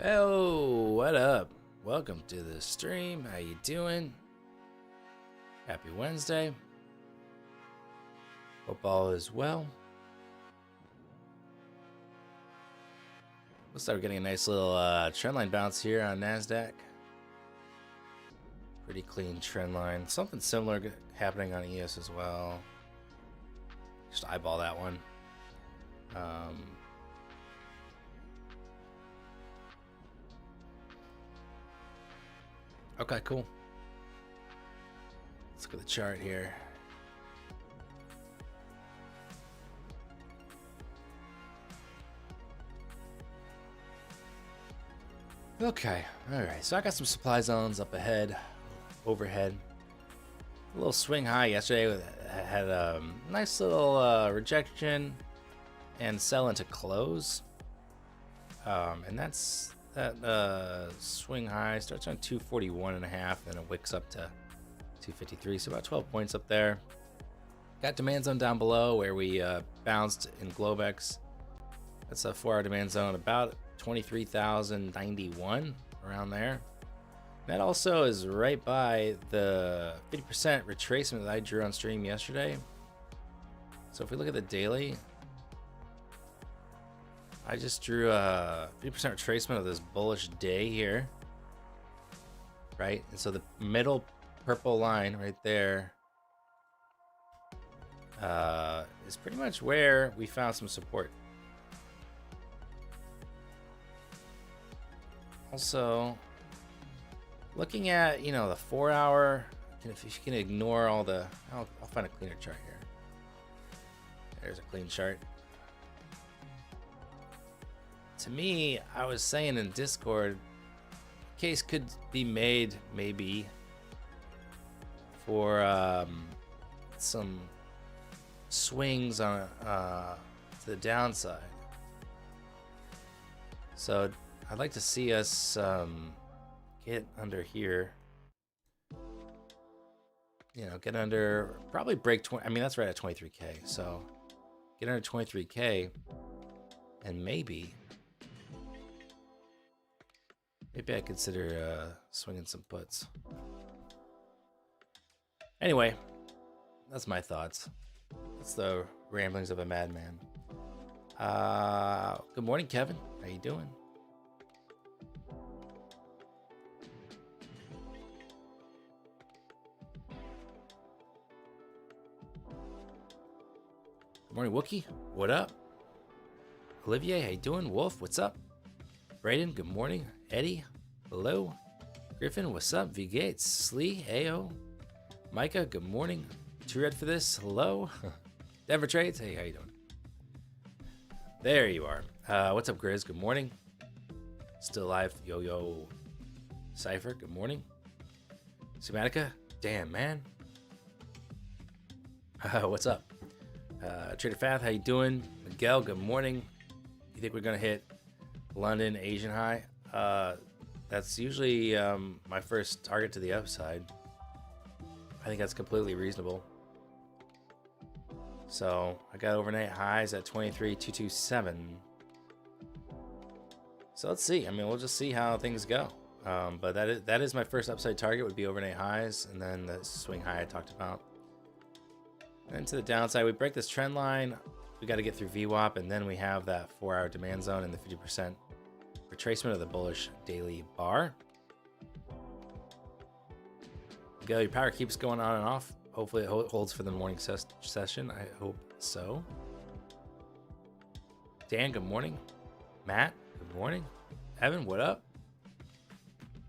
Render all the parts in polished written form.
Oh, what up? Welcome to the stream. How you doing? Happy Wednesday. Hope all is well. Looks like we're getting a nice little trendline bounce here on NASDAQ. Pretty clean trend line. Something similar happening on ES as well. Just eyeball that one. Okay, cool. Let's look at the chart here. Okay, alright, so I got some supply zones up ahead, overhead. A little swing high yesterday, had a nice little rejection and sell into close. And that swing high starts on 241.5, then it wicks up to 253, so about 12 points up there. Got demand zone down below where we bounced in Globex. That's a 4-hour demand zone, about 23,091, around there. That also is right by the 50% retracement that I drew on stream yesterday. So if we look at the daily, I just drew a 50% retracement of this bullish day here, right? And so the middle purple line right there is pretty much where we found some support. Also, looking at, the 4-hour, if you can ignore all the, I'll find a cleaner chart here. There's a clean chart. To me, I was saying in Discord, case could be made maybe for some swings on to the downside. So I'd like to see us get under here. Get under, probably break 20. I mean, that's right at 23K. So get under 23K and maybe I consider swinging some puts. Anyway, that's my thoughts. That's the ramblings of a madman. Good morning, Kevin. How you doing? Good morning, Wookie. What up? Olivier, how you doing? Wolf, what's up? Brayden, good morning. Eddie, hello. Griffin, what's up? V Gates, Slee, Ayo. Micah, good morning. Too red for this? Hello. Denver Trades, hey, how you doing? There you are. What's up, Grizz? Good morning. Still alive, Yo-Yo. Cypher, good morning. Sumatica, damn, man. What's up? Trader Fath, how you doing? Miguel, good morning. You think we're gonna hit London Asian high? That's usually my first target to the upside. I think that's completely reasonable. So I got overnight highs at 23,227. So let's see. I mean, we'll just see how things go. But that is my first upside target, would be overnight highs, and then the swing high I talked about. And to the downside, we break this trend line. We got to get through VWAP, and then we have that 4-hour demand zone and the 50% retracement of the bullish daily bar. Go, your power keeps going on and off. Hopefully it holds for the morning session. I hope so. Dan, good morning. Matt, good morning. Evan, what up?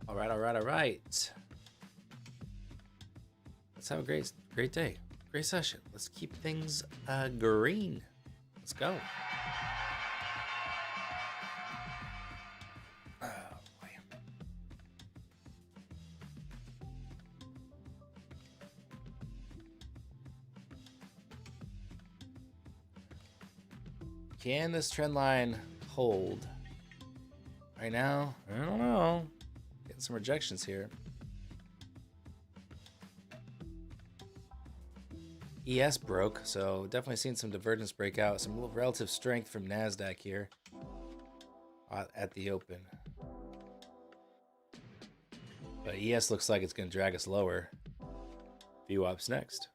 All right. Let's have a great day. Great session. Let's keep things green. Let's go. Can this trend line hold? Right now, I don't know. Getting some rejections here. ES broke, so definitely seen some divergence break out, some relative strength from NASDAQ here. at the open. But ES looks like it's going to drag us lower. VWAP's next.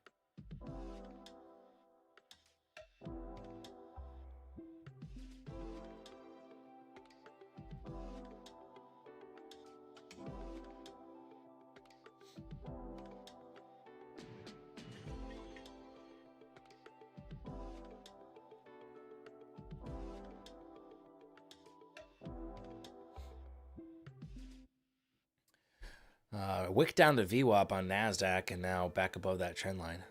Wick down to VWAP on NASDAQ and now back above that trend line.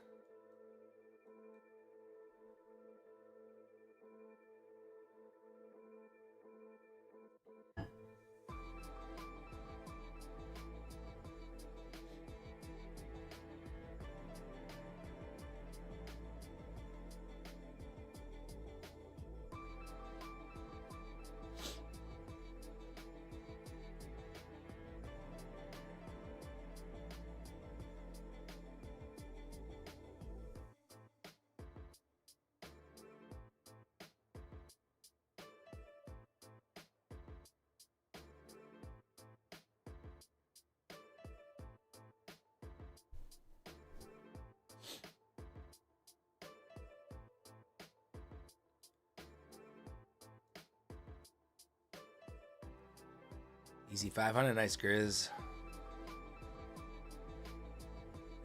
Easy 500, nice Grizz.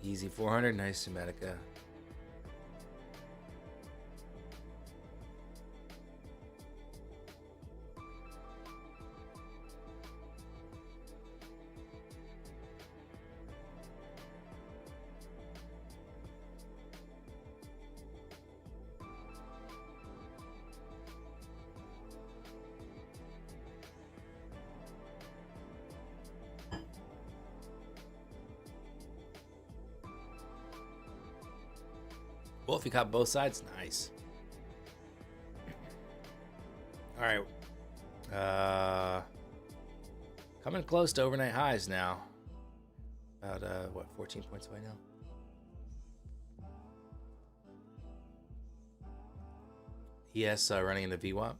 Easy 400, nice Sematica. Well, if you caught both sides, nice. All right. Coming close to overnight highs now. About, what, 14 points away now? ES running into VWAP.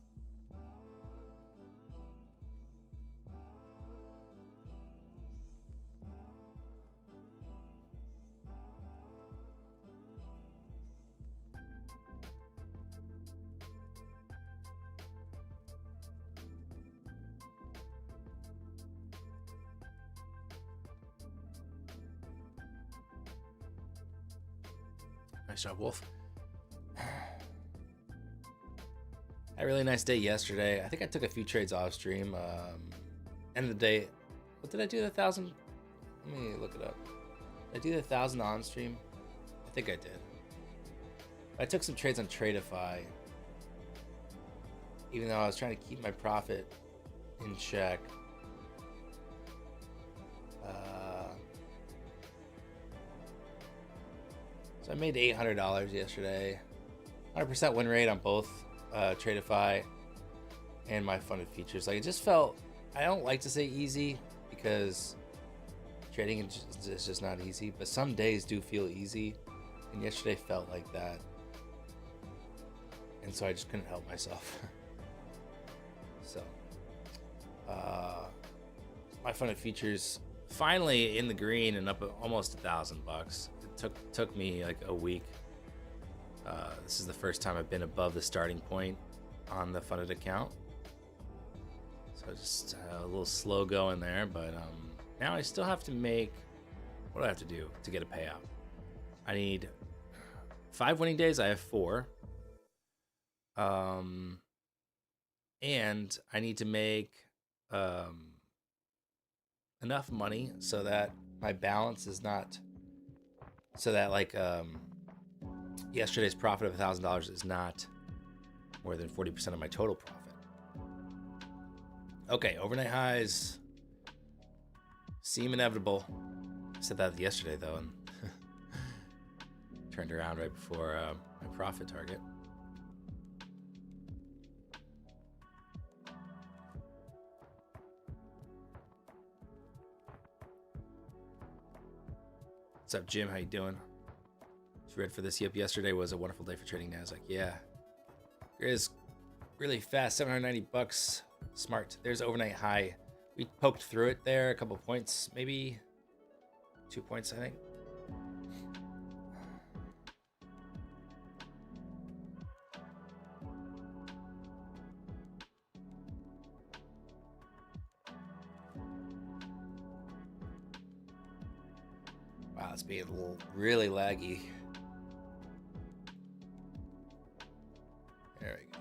Nice job, Wolf. Had a really nice day yesterday. I think I took a few trades off stream. End of the day, what did I do? 1,000? Let me look it up. Did I do 1,000 on stream? I think I did. I took some trades on Tradeify, even though I was trying to keep my profit in check. So I made $800 yesterday. 100% win rate on both Tradeify and my funded features. Like, it just felt, I don't like to say easy because trading is just not easy, but some days do feel easy, and yesterday felt like that. And so I just couldn't help myself. So my funded features finally in the green and up at almost $1,000. It took me like a week. This is the first time I've been above the starting point on the funded account, so just a little slow going there, but now I still have to make, what do I have to do to get a payout? I need 5 winning days. I have 4. And I need to make enough money so that my balance is not, so that like yesterday's profit of $1,000 is not more than 40% of my total profit. Okay, overnight highs seem inevitable. I said that yesterday though, and turned around right before my profit target. What's up, Jim? How you doing? Just read for this. Yep, yesterday was a wonderful day for trading NASDAQ. Yeah, it is really fast. $790. Smart. There's overnight high. We poked through it there, a couple points, maybe 2 points, I think. Wow, it's being a little really laggy. There we go.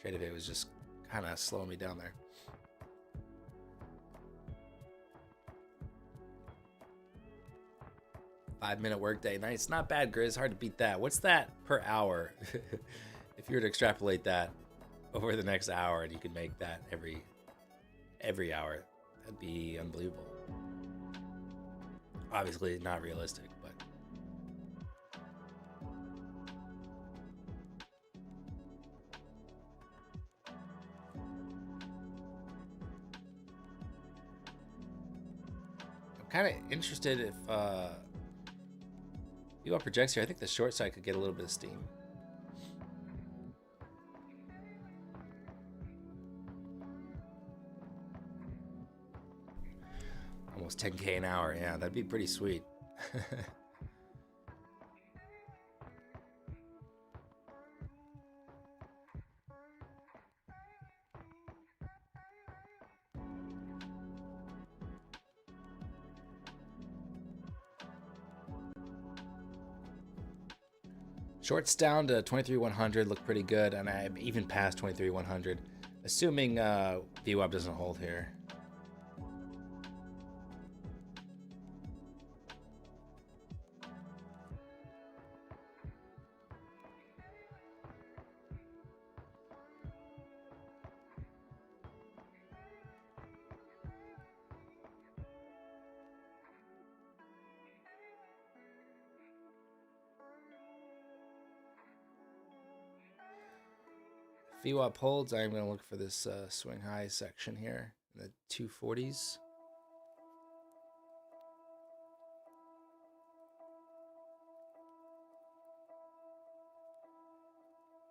Trade of it was just kind of slowing me down there. Five-minute workday. Nice. Not bad, Grizz. Hard to beat that. What's that per hour? If you were to extrapolate that over the next hour and you could make that every hour, that'd be unbelievable. Obviously not realistic, but I'm kind of interested if VWAP projects here. I think the short side could get a little bit of steam. Almost 10K an hour. Yeah, that'd be pretty sweet. Shorts down to 23,100 look pretty good, and I'm even past 23,100, assuming VWAP doesn't hold here. VWAP holds. I'm going to look for this swing high section here in the 240s.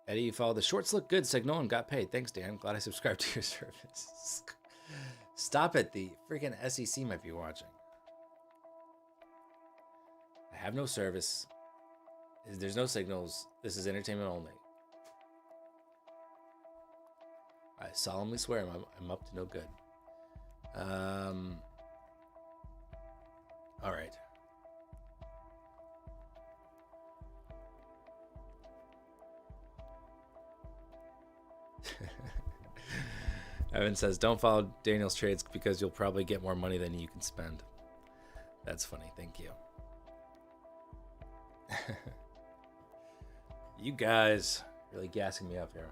Eddie, you followed the shorts look good signal and got paid. Thanks, Dan. Glad I subscribed to your service. Stop it. The freaking SEC might be watching. I have no service. There's no signals. This is entertainment only. I solemnly swear I'm up to no good. All right. Evan says, don't follow Daniel's trades because you'll probably get more money than you can spend. That's funny. Thank you. You guys really gassing me up here.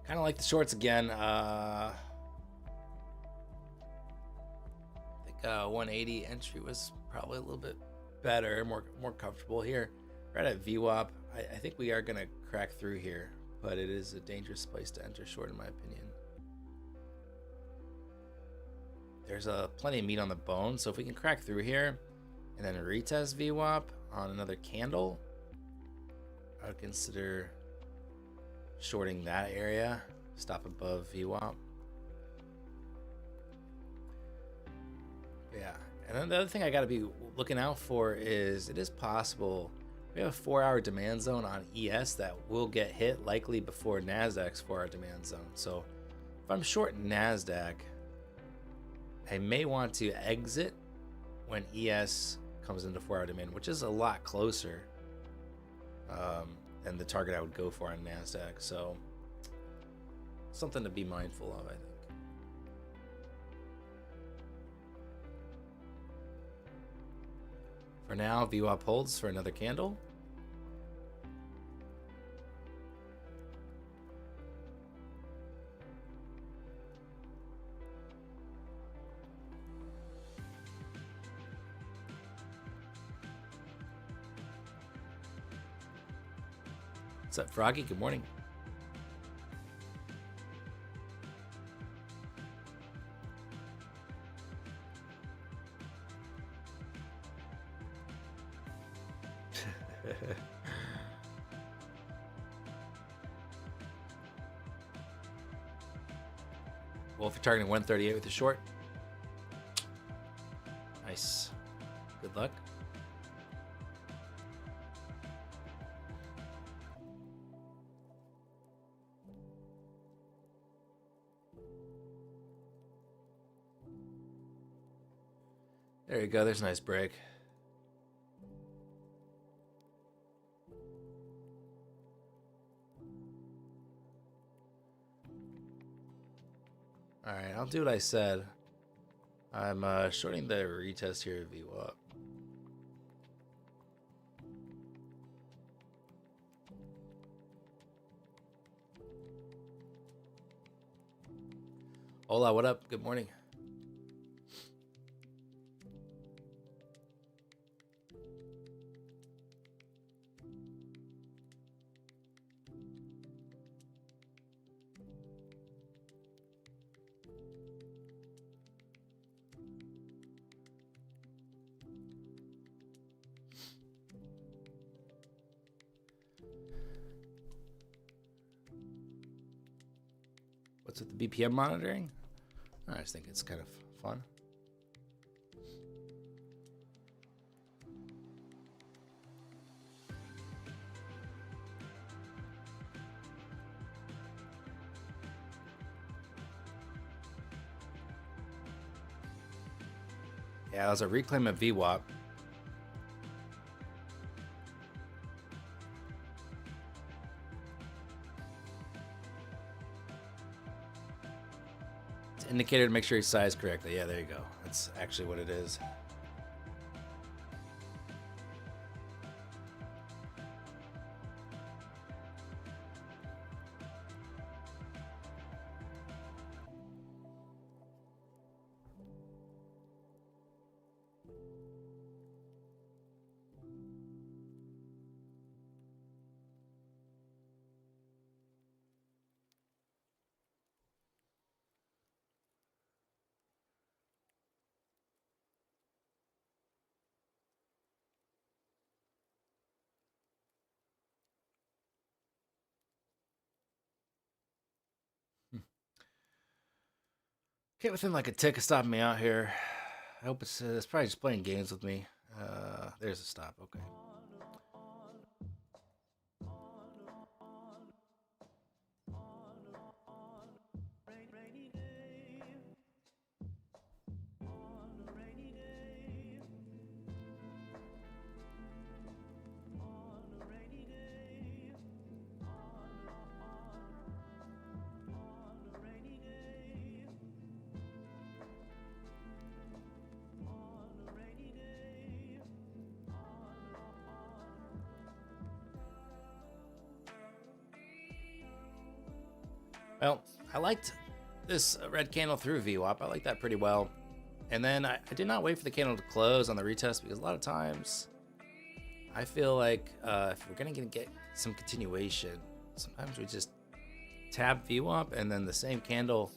Kind of like the shorts again. I think 180 entry was probably a little bit better, more comfortable here. Right at VWAP, I think we are going to crack through here, but it is a dangerous place to enter short in my opinion. There's plenty of meat on the bone, so if we can crack through here and then retest VWAP on another candle, I would consider shorting that area, stop above VWAP. Yeah, and then the other thing I got to be looking out for is it is possible we have a 4-hour demand zone on ES that will get hit likely before NASDAQ's 4-hour demand zone. So if I'm short NASDAQ, I may want to exit when ES comes into 4-hour demand, which is a lot closer than the target I would go for on NASDAQ. So something to be mindful of, I think. For now, VWAP holds for another candle. What's up, Froggy? Good morning. Well, if you're targeting 138 with the short, nice. Good luck. There you go. There's a nice break. All right, I'll do what I said. I'm shorting the retest here of VWAP. Hola, what up? Good morning. What's with the BPM monitoring? I just think it's kind of fun. Yeah, that was a reclaim of VWAP. It's an indicator to make sure you size correctly. Yeah, there you go. That's actually what it is. Get within like a tick of stopping me out here. I hope it's probably just playing games with me. There's a stop. Okay. Well, I liked this red candle through VWAP. I like that pretty well. And then I did not wait for the candle to close on the retest because a lot of times I feel like if we're going to get some continuation, sometimes we just tab VWAP and then the same candle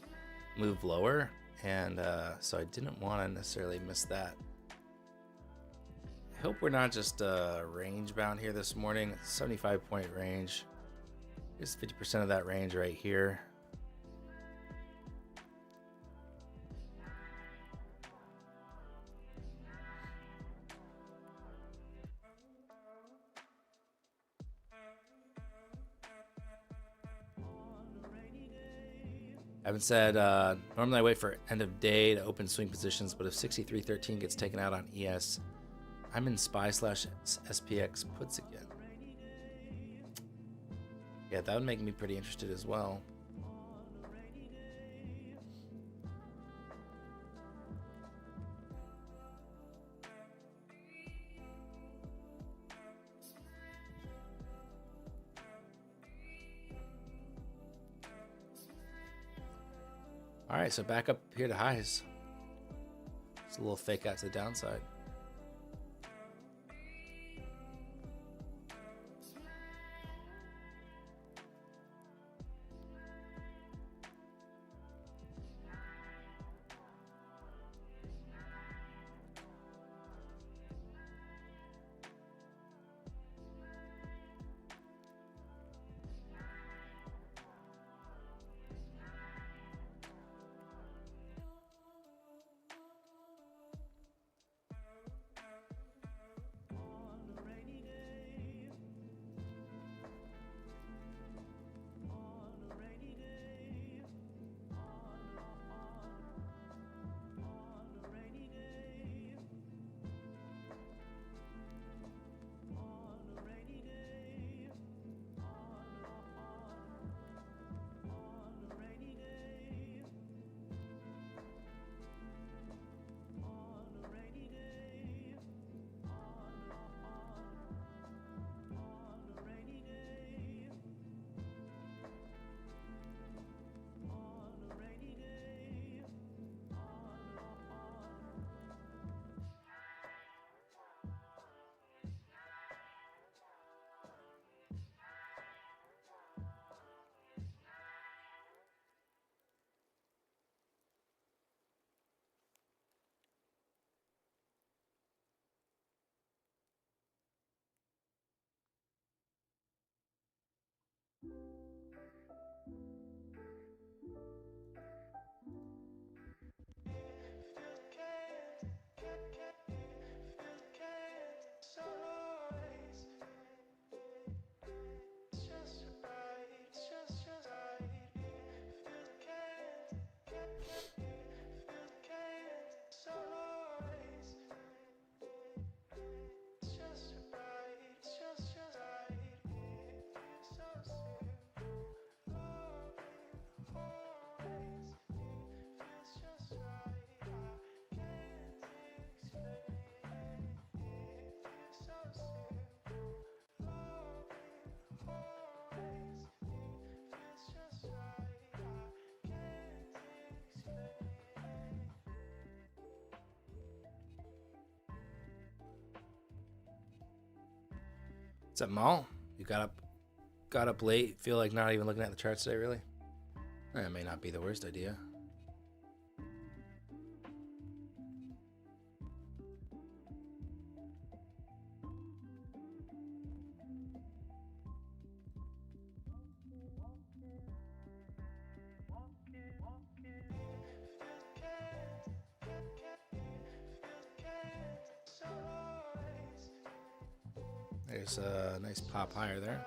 move lower. And so I didn't want to necessarily miss that. I hope we're not just range bound here this morning. 75-point range. Here's 50% of that range right here. I haven't said, normally I wait for end of day to open swing positions, but if 6313 gets taken out on ES, I'm in SPY/SPX puts again. Yeah, that would make me pretty interested as well. All right, so back up here to highs. It's a little fake out to the downside. What's up, Maul? You got up late. Feel like not even looking at the charts today, really? That may not be the worst idea. There's a nice pop higher there.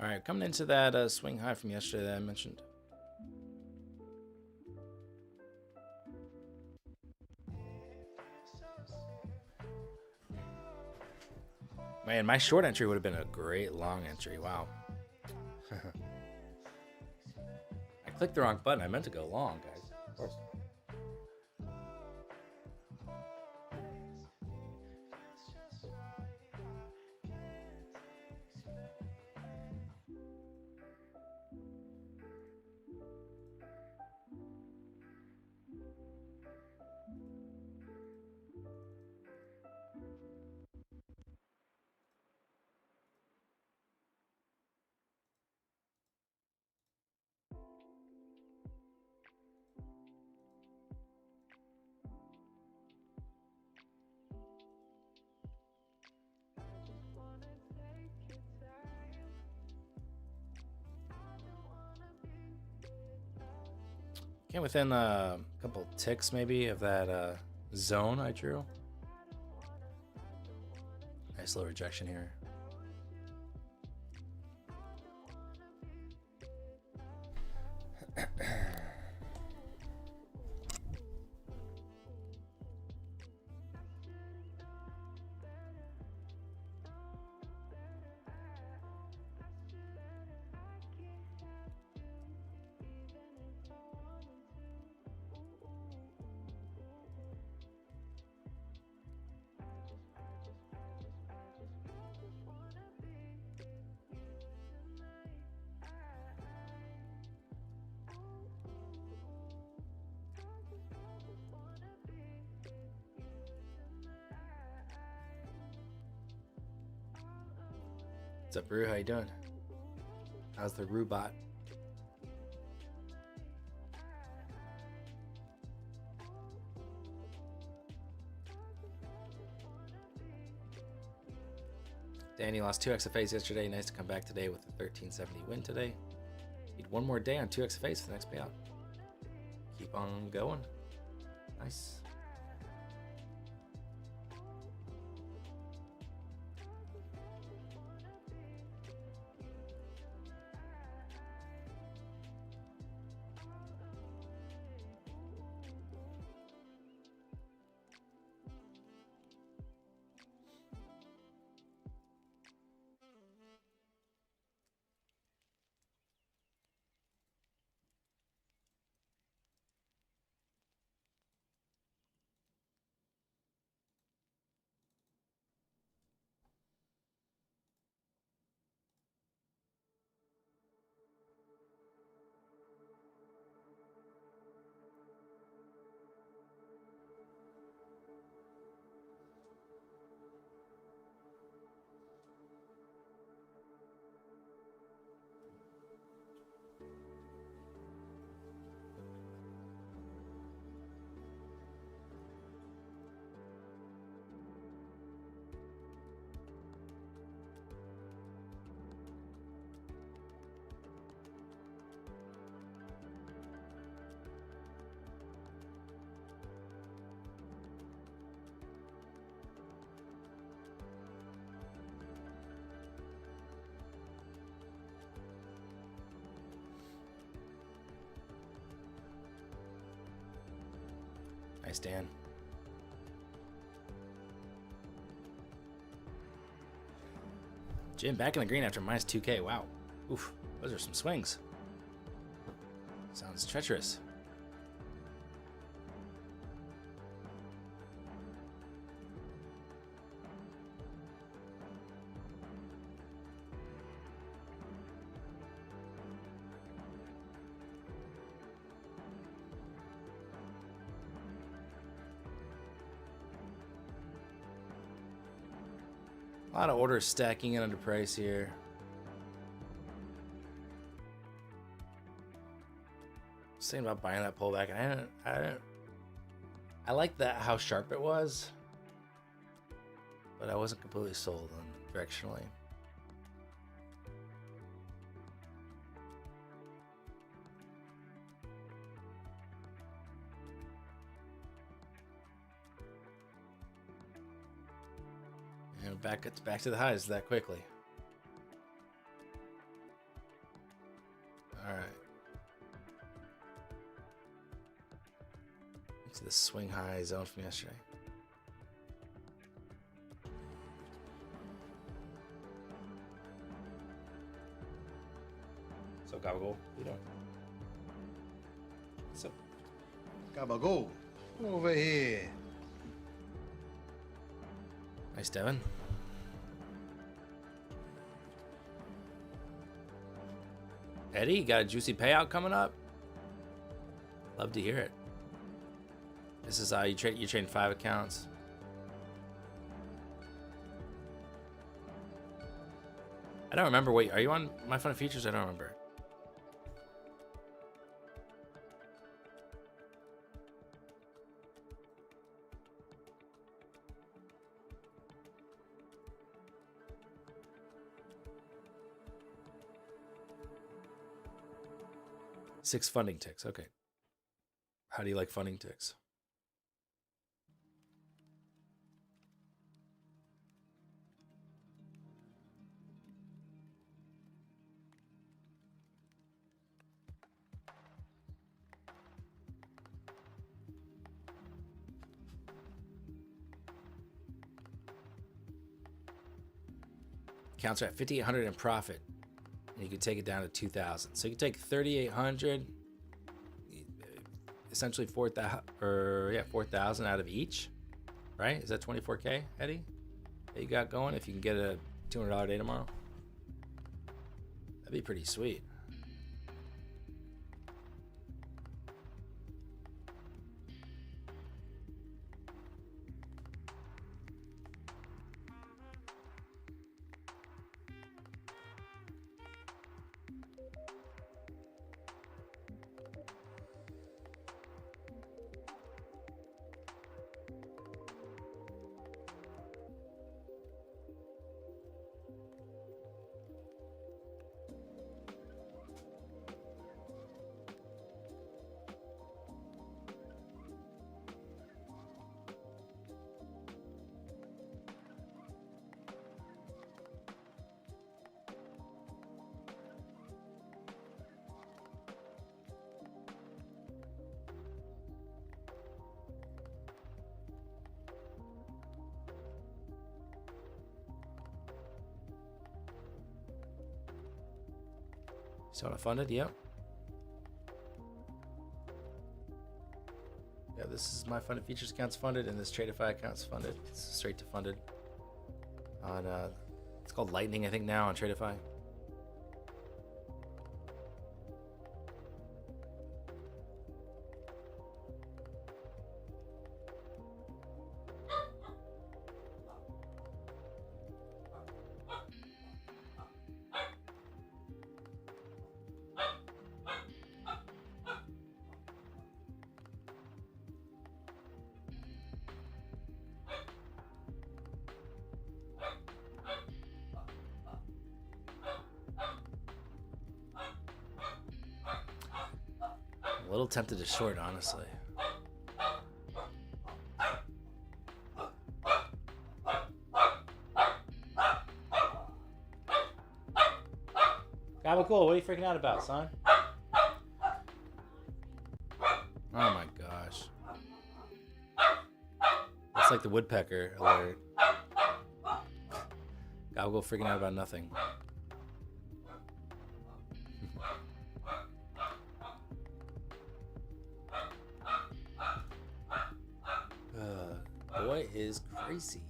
All right, coming into that swing high from yesterday that I mentioned. Man, my short entry would have been a great long entry. Wow. I clicked the wrong button. I meant to go long, guys. Of course. Came within a couple ticks maybe of that zone I drew. Nice little rejection here. What's up, Brew? How you doing? How's the Rubot? Danny lost 2 XFAs yesterday. Nice to come back today with a 1370 win today. Need one more day on 2 XFAs for the next payout. Keep on going. Nice. Nice, Dan. Jim back in the green after minus 2K. Wow. Oof. Those are some swings. Sounds treacherous. A lot of orders stacking in under price here. Just thinking about buying that pullback, and I like that how sharp it was, but I wasn't completely sold on directionally. And back to the highs that quickly. All right. To the swing high zone from yesterday. So Gabagool, you doing? So Gabagool, over here. Nice, Devin. Eddie, you got a juicy payout coming up? Love to hear it. This is how you train 5 accounts. I don't remember. Wait, are you on My Fun Features? I don't remember. Six funding ticks. Okay. How do you like funding ticks? Accounts are at 5,800 in profit, and you can take it down to 2,000. So you can take 3,800, essentially 4,000 out of each, right? Is that 24K, Eddie? That you got going if you can get a $200 day tomorrow? That'd be pretty sweet. Still not funded? Yep. Yeah, this is my funded features account's funded, and this Tradeify account's funded. It's straight to funded. On it's called Lightning, I think, now on Tradeify. A little tempted to short, honestly. Gabagool, what are you freaking out about, son? Oh my gosh. It's like the woodpecker alert. Gobble freaking out about nothing. Boy is crazy.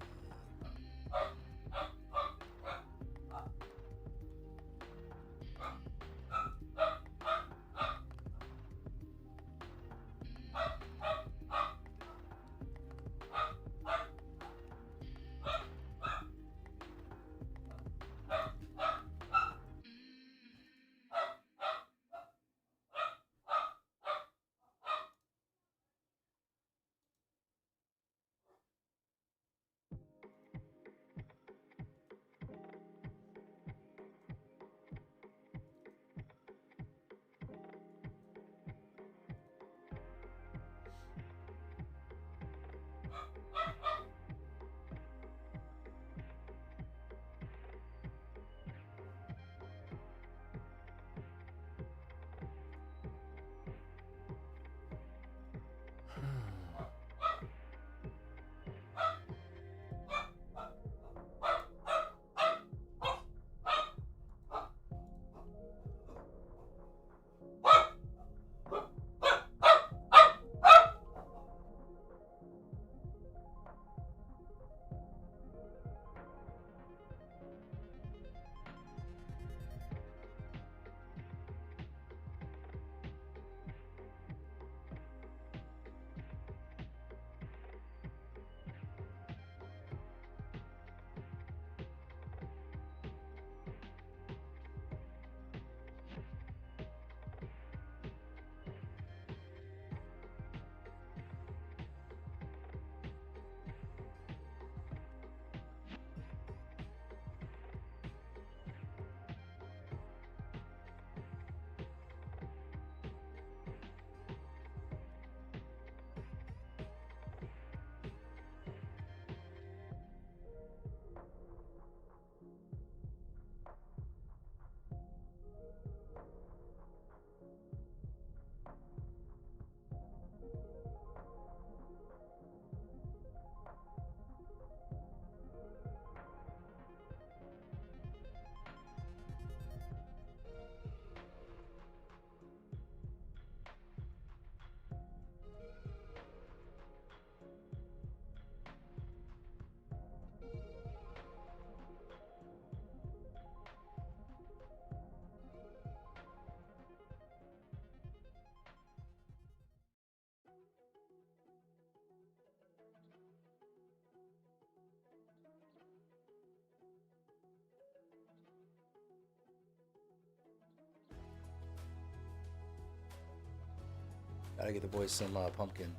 Gotta get the boys some pumpkin.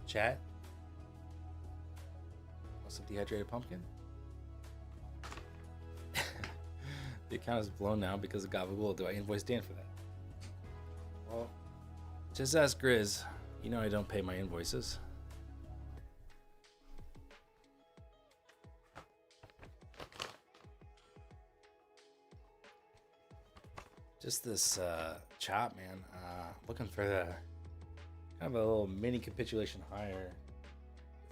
Chat? Want some dehydrated pumpkin? The account is blown now because of Gabagool. Do I invoice Dan for that? Well, just ask Grizz. You know I don't pay my invoices. Just this chop, man. Looking for the kind of a little mini capitulation higher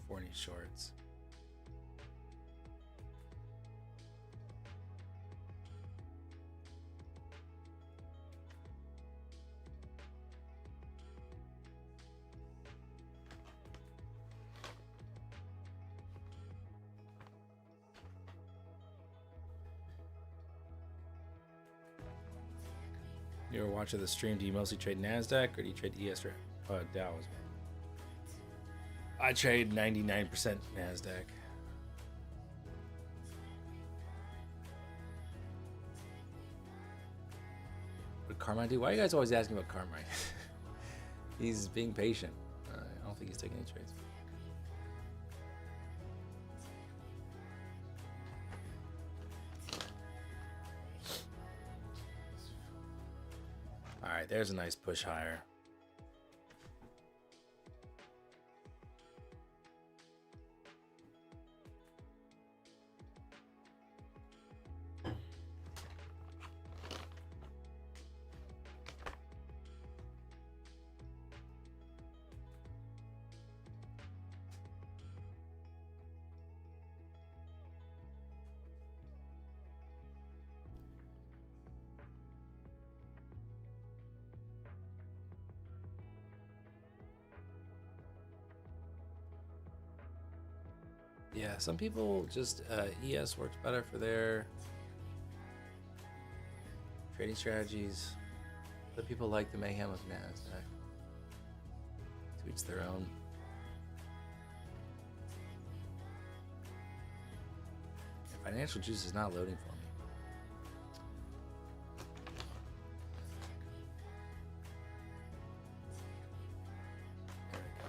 for any shorts. You ever watch the stream? Do you mostly trade NASDAQ or do you trade ES or Dow as well? I trade 99% NASDAQ. What did Carmine do? Why are you guys always asking about Carmine? He's being patient. I don't think he's taking any trades. All right, there's a nice push higher. Yeah, some people just ES works better for their trading strategies. Other people like the mayhem of Nasdaq. To each their own. Financial juice is not loading for me. There we go.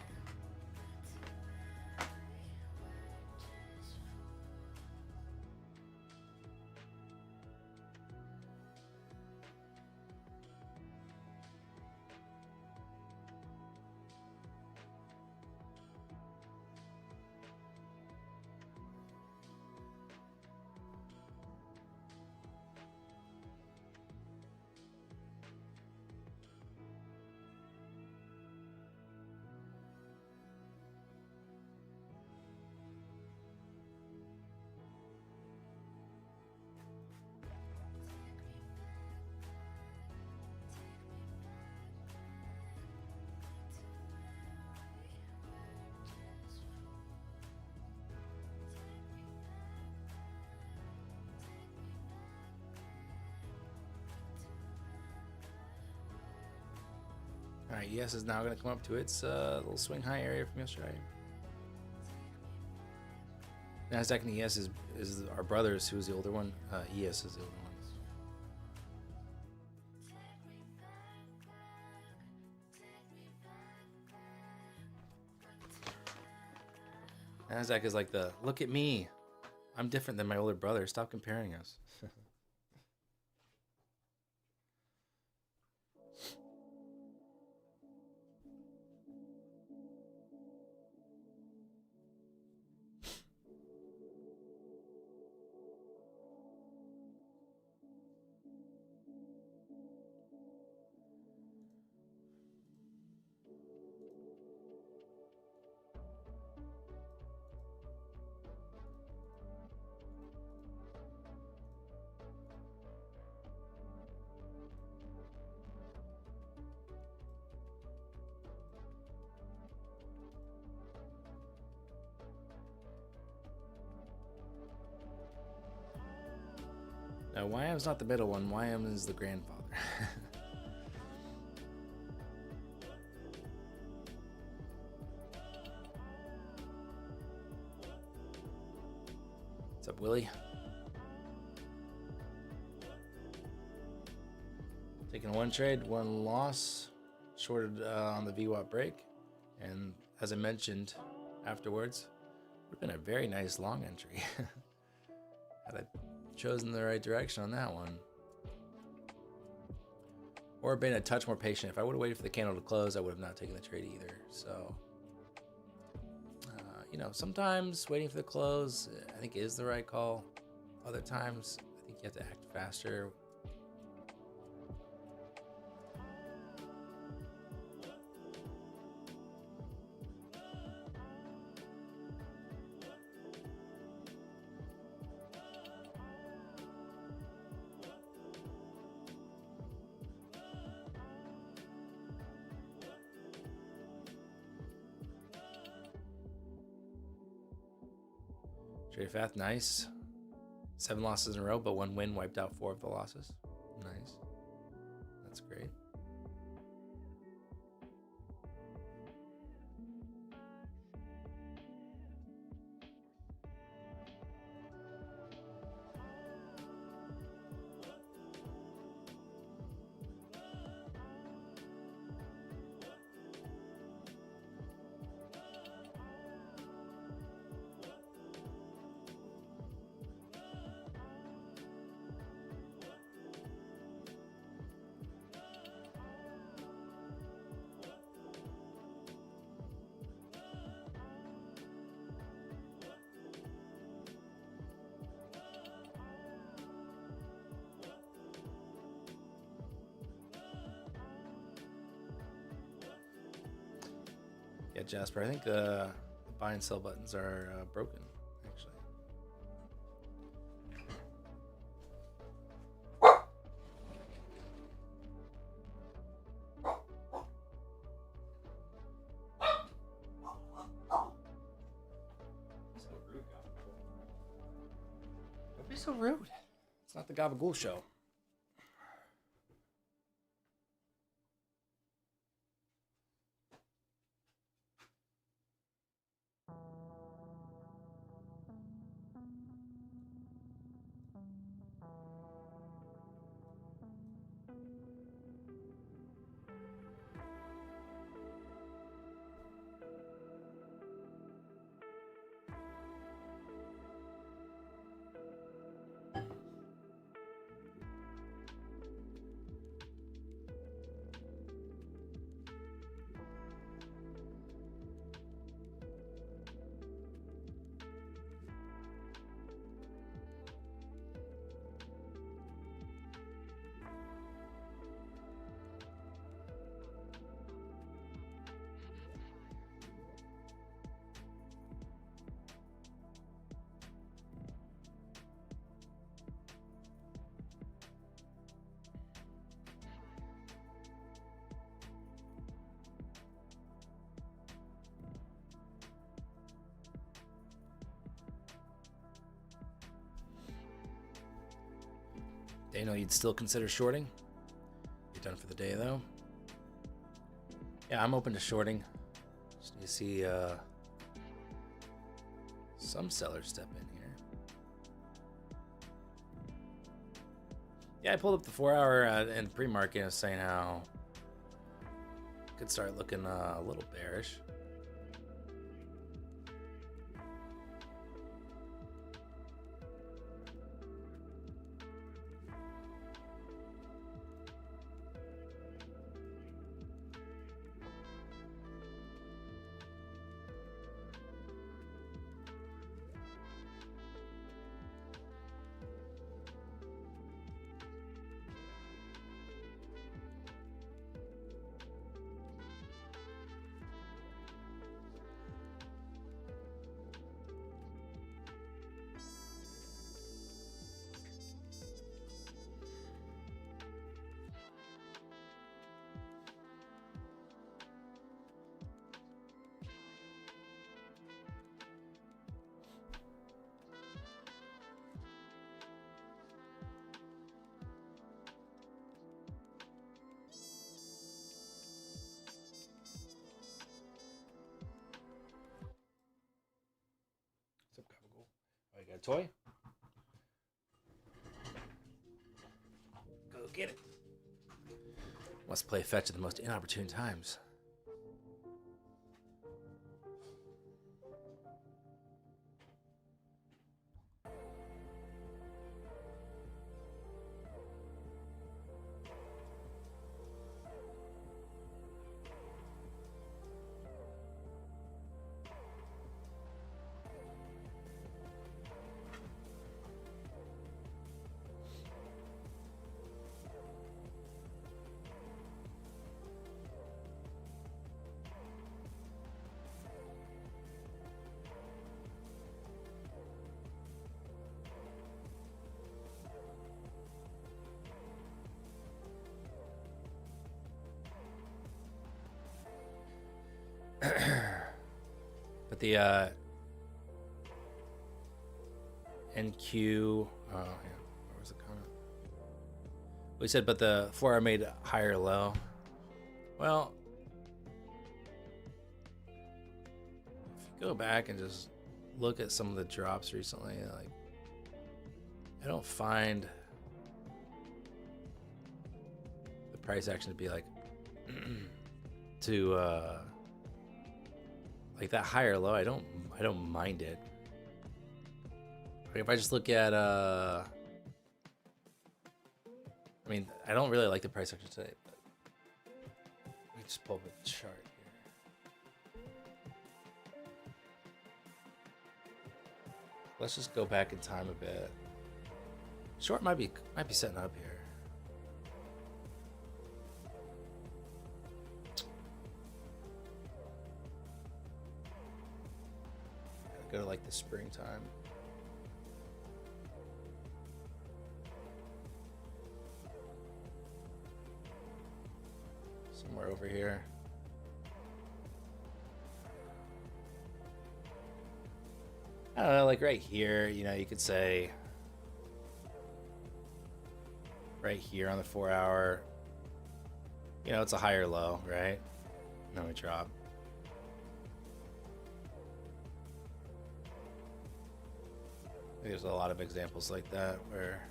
Alright, ES is now going to come up to its little swing high area from yesterday. Nasdaq and ES is our brothers. Who's the older one? ES is the older one. Nasdaq is like the, look at me. I'm different than my older brother. Stop comparing us. No, YM's not the middle one. YM is the grandfather. What's up, Willie? Taking one trade, one loss, shorted on the VWAP break, and as I mentioned afterwards, would have been a very nice long entry. Had I chosen the right direction on that one, or been a touch more patient. If I would have waited for the candle to close, I would have not taken the trade either. So, you know, sometimes waiting for the close, I think, is the right call. Other times, I think you have to act faster. Trade fast, nice. 7 losses in a row, but 1 win wiped out 4 of the losses. Nice. That's great. Yeah, Jasper, I think the buy and sell buttons are broken, actually. So rude, guys. so rude? It's not the Gabagool show. Daniel, you'd still consider shorting? You're done for the day, though? Yeah, I'm open to shorting. Just need to see some sellers step in here. Yeah, I pulled up the 4-hour and pre-market and saying how it could start looking a little bearish. What's up, Gabagool? Oh, you got a toy? Go get it. Must play fetch at the most inopportune times. But the NQ, oh yeah, where was the comment? We said, but the 4-hour made higher low. Well, if you go back and just look at some of the drops recently, like I don't find the price action to be like to like that higher low. I don't mind it. If I just look at I mean, I don't really like the price action today, but let me just pull up a chart here. Let's just go back in time a bit. Short might be setting up here. Gotta go to like the springtime. Somewhere over here. I don't know, like right here, you know, you could say right here on the 4-hour. You know, it's a higher low, right? Then we drop. There's a lot of examples like that where,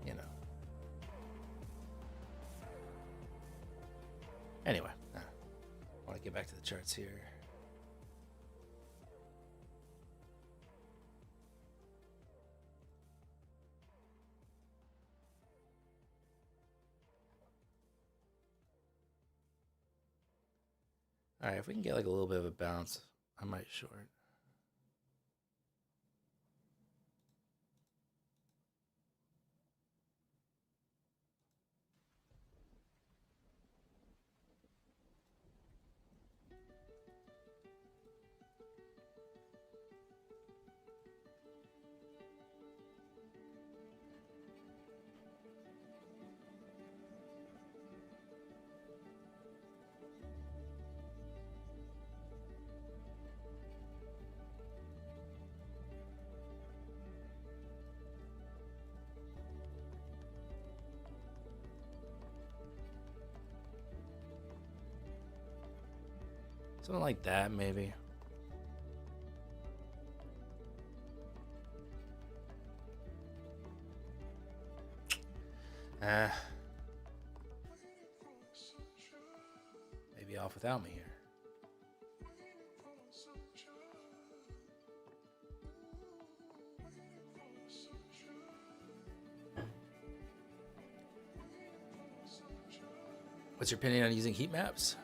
you know. Anyway, I want to get back to the charts here. All right, if we can get like a little bit of a bounce, I might short. Something like that, maybe. Maybe off without me here. What's your opinion on using heat maps?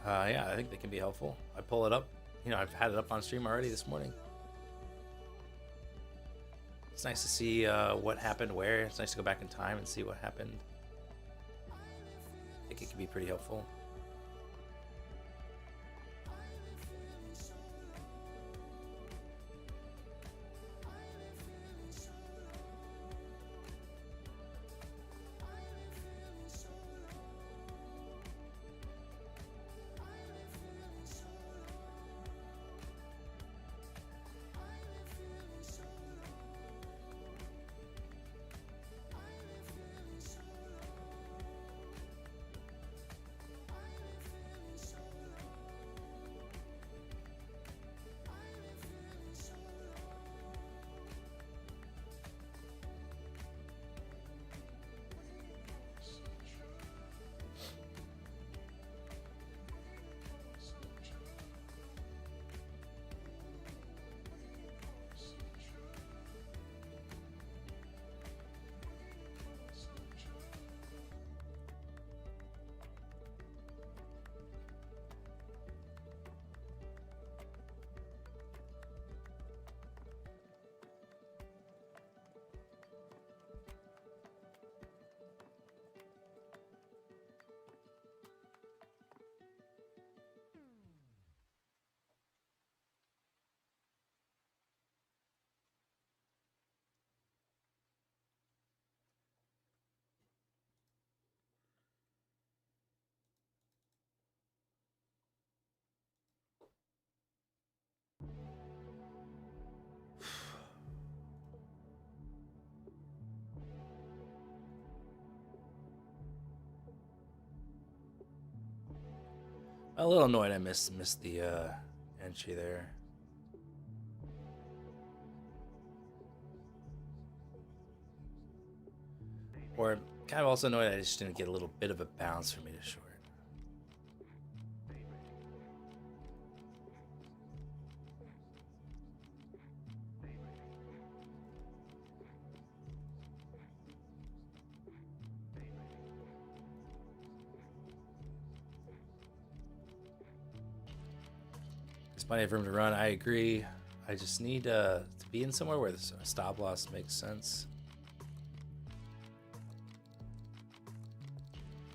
Yeah, I think they can be helpful. I pull it up. You know, I've had it up on stream already this morning. It's nice to see what happened where. It's nice to go back in time and see what happened. I think it can be pretty helpful. A little annoyed I missed the entry there. Or kind of also annoyed I just didn't get a little bit of a bounce for me to short. There's plenty of room to run. I agree. I just need to be in somewhere where the stop loss makes sense.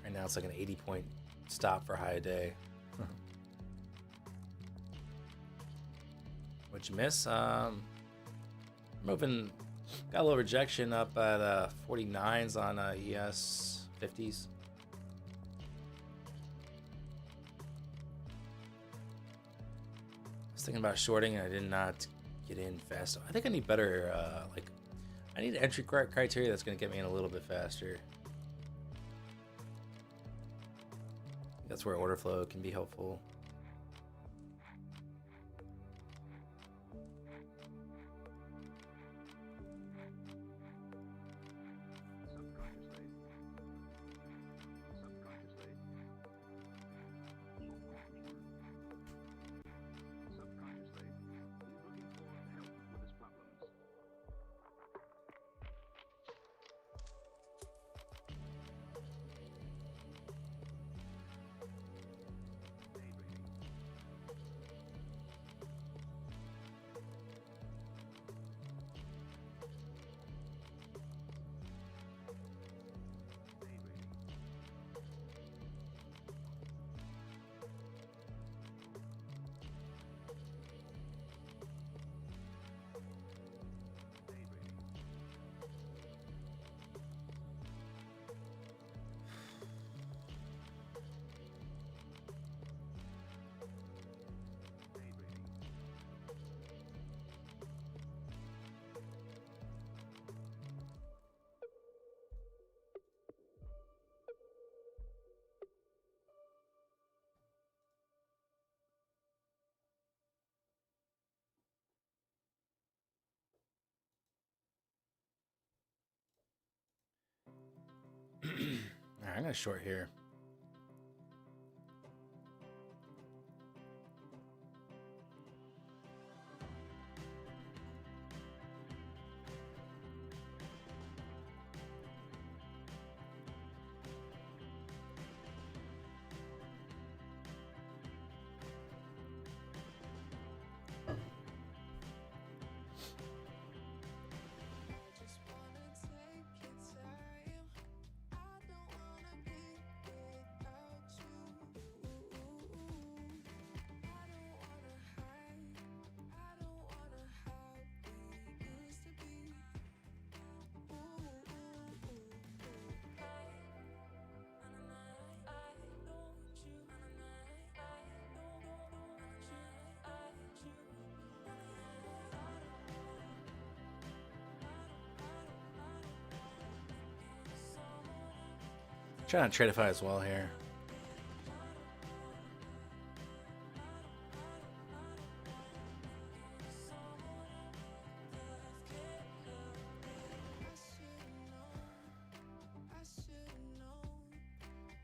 Right now it's like an 80-point stop for high day. What'd you miss? Moving, got a little rejection up at 49s on ES 50s. I was thinking about shorting and I did not get in fast. I think I need better, I need entry criteria that's going to get me in a little bit faster. That's where order flow can be helpful. Alright, I'm gonna short here. Trying to tradify as well here.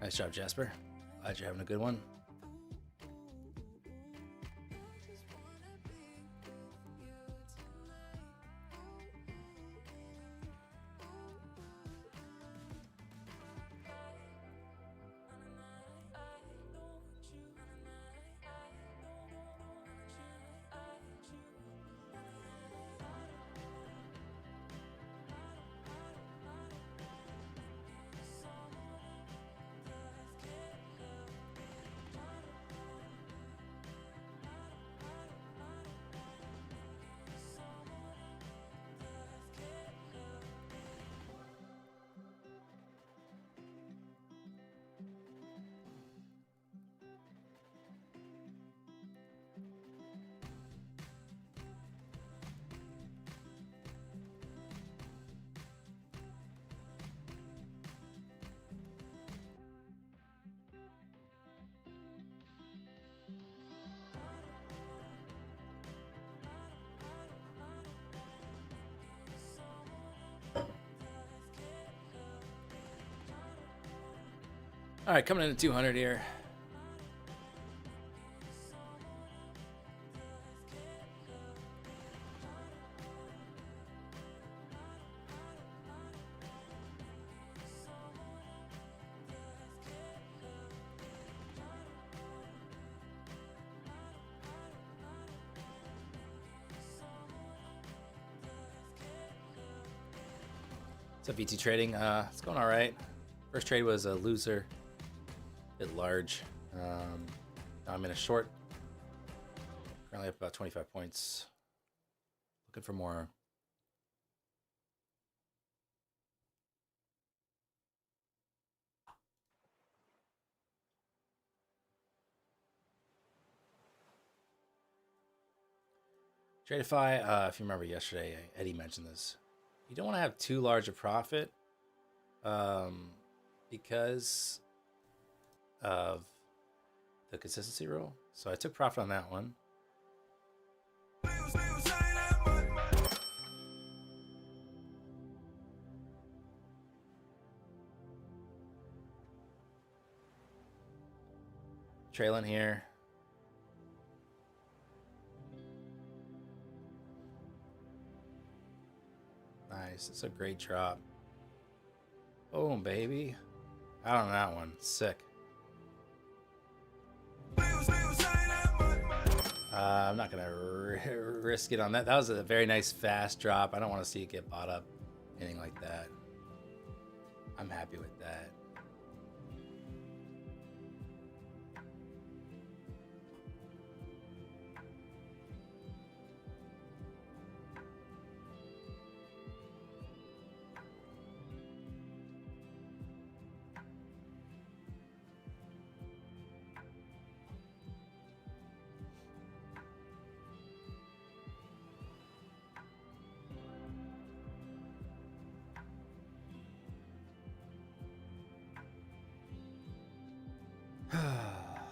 Nice job, Jasper. Glad you're having a good one. All right, coming in at 200 here. What's up, VT Trading? It's going all right. First trade was a loser. Bit large. I'm in a short. Currently up about 25 points. Looking for more. Tradify, if you remember yesterday, Eddie mentioned this. you don't want to have too large a profit because of the consistency rule. So I took profit on that one. Trailing here. Nice. It's a great drop. Boom, baby. Out on that one. Sick. I'm not going to risk it on that. That was a very nice fast drop. I don't want to see it get bought up. Anything like that. I'm happy with that.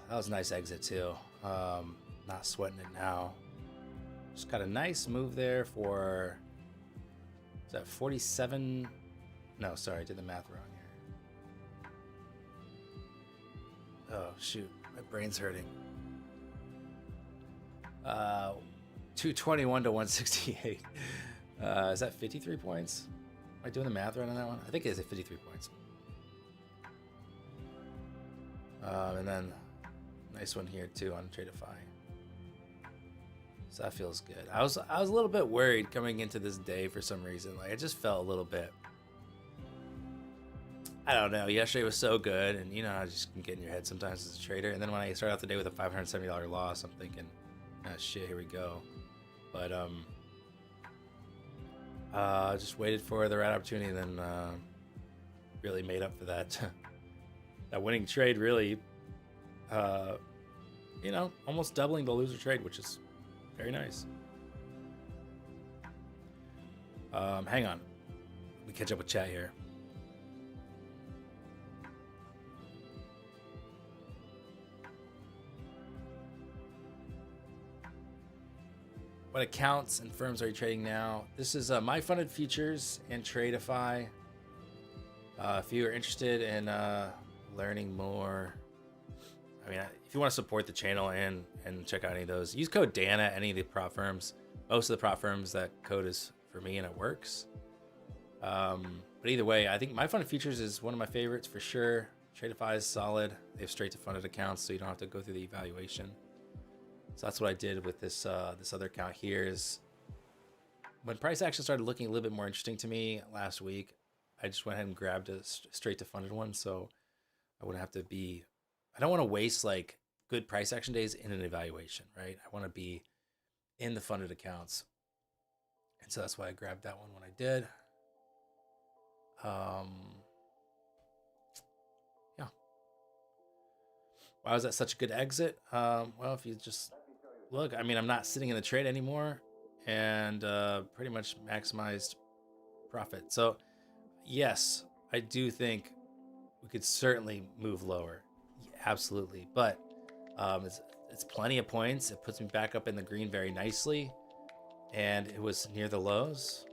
That was a nice exit too. Not sweating it now. Just got a nice move there for, is that 47? No, sorry, I did the math wrong here. Oh shoot, my brain's hurting. 221 to 168. Is that 53 points? Am I doing the math right on that one? I think it is at 53 points. And then nice one here too on Tradeify. So that feels good. I was a little bit worried coming into this day for some reason. Like I just felt a little bit, I don't know. Yesterday was so good, and you know I just can get in your head sometimes as a trader. And then when I start out the day with a $570 loss, I'm thinking, oh shit, here we go. But just waited for the right opportunity, and then really made up for that. That winning trade really, you know, almost doubling the loser trade, which is very nice. Hang on. Let me catch up with chat here. What accounts and firms are you trading now? This is my funded futures and Tradeify. If you are interested in learning more, I mean, if you want to support the channel and check out any of those, use code Dan at any of the prop firms. Most of the prop firms, that code is for me and it works. But either way, I think my funded futures is one of my favorites for sure. Tradeify is solid. They have straight to funded accounts, so you don't have to go through the evaluation. So that's what I did with this this other account here. Is when price action started looking a little bit more interesting to me last week, I just went ahead and grabbed a straight to funded one, so I wouldn't have to be, I don't want to waste like good price action days in an evaluation, right? I want to be in the funded accounts. And so that's why I grabbed that one when I did. Yeah. Why was that such a good exit? Well, if you just look, I mean, I'm not sitting in the trade anymore and pretty much maximized profit. So yes, I do think we could certainly move lower. Yeah, absolutely. But it's plenty of points. It puts me back up in the green very nicely. And it was near the lows.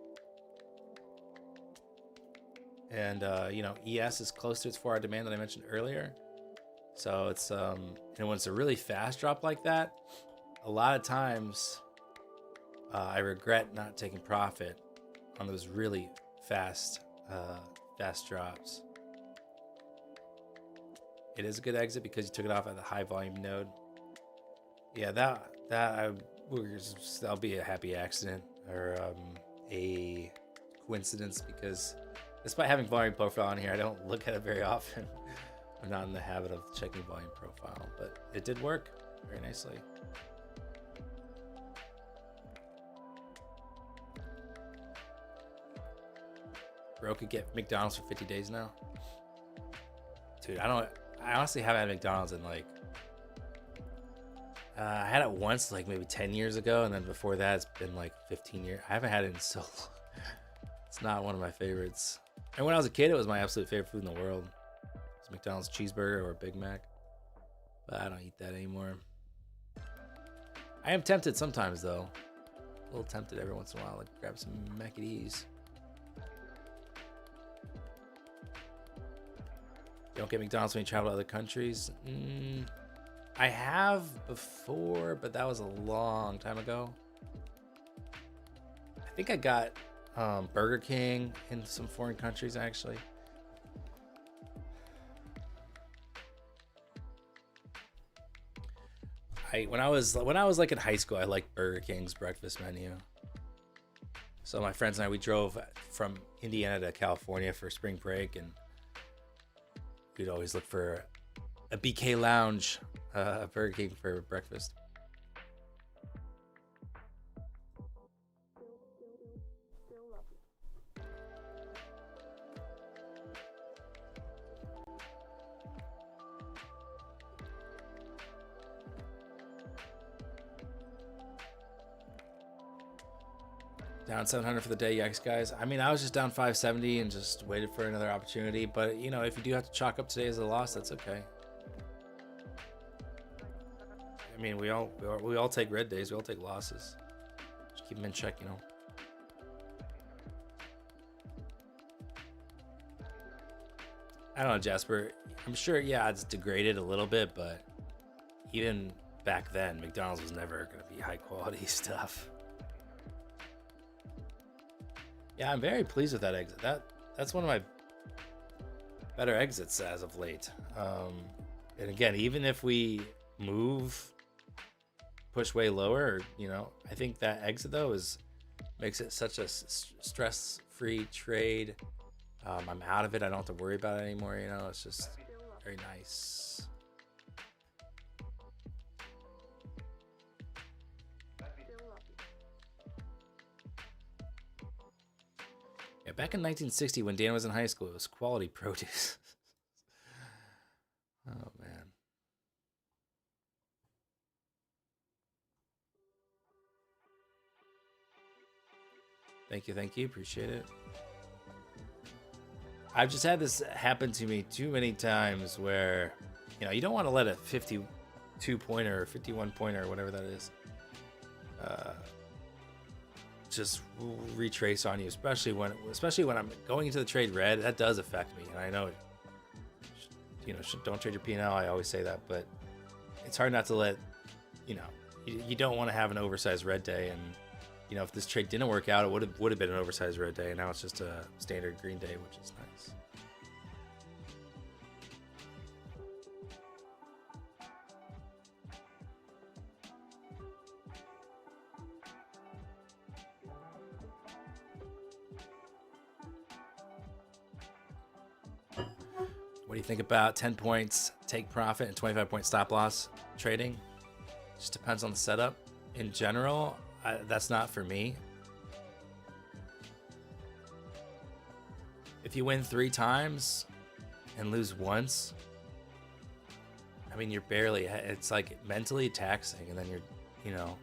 And, you know, ES is close to its 4-hour demand that I mentioned earlier. So it's, and when it's a really fast drop like that, a lot of times I regret not taking profit on those really fast drops. It is a good exit because you took it off at the high volume node. Yeah, that'll be a happy accident or a coincidence, because despite having volume profile on here, I don't look at it very often. I'm not in the habit of checking volume profile, but it did work very nicely. Bro could get McDonald's for 50 days now. Dude, I honestly haven't had McDonald's in like, I had it once like maybe 10 years ago, and then before that it's been like 15 years. I haven't had it in so long. It's not one of my favorites. And when I was a kid, it was my absolute favorite food in the world. It's McDonald's cheeseburger or a Big Mac. But I don't eat that anymore. I am tempted sometimes, though. A little tempted every once in a while, like grab some mac and cheese. You don't get McDonald's when you travel to other countries? I have before, but that was a long time ago. I think I got Burger King in some foreign countries, actually. When I was like in high school, I liked Burger King's breakfast menu. So my friends and I, we drove from Indiana to California for spring break, and we'd always look for a BK Lounge, Burger King for breakfast. Down 700 for the day, yikes, guys. I mean, I was just down 570 and just waited for another opportunity. But, you know, if you do have to chalk up today as a loss, that's okay. I mean, we all take red days. We all take losses. Just keep them in check, you know. I don't know, Jasper. I'm sure, yeah, it's degraded a little bit, but even back then, McDonald's was never going to be high quality stuff. Yeah, I'm very pleased with that exit. That's one of my better exits as of late. And again, even if we push way lower, you know, I think that exit though makes it such a stress-free trade. I'm out of it. I don't have to worry about it anymore. You know, it's just very nice. Yeah, back in 1960 when Dan was in high school, it was quality produce. Oh, man. Thank you. Appreciate it. I've just had this happen to me too many times where, you know, you don't want to let a 52-pointer or 51-pointer or whatever that is just retrace on you, especially when I'm going into the trade red. That does affect me, and I know, you know, don't trade your P&L. I always say that, but it's hard not to let, you know, you don't want to have an oversized red day. And you know, if this trade didn't work out, it would have been an oversized red day, and now it's just a standard green day, which is nice. What do you think about 10 points take profit and 25-point stop loss trading? Just depends on the setup. In general, that's not for me. If you win 3 times and lose once, I mean, you're barely, it's like mentally taxing. And then you know,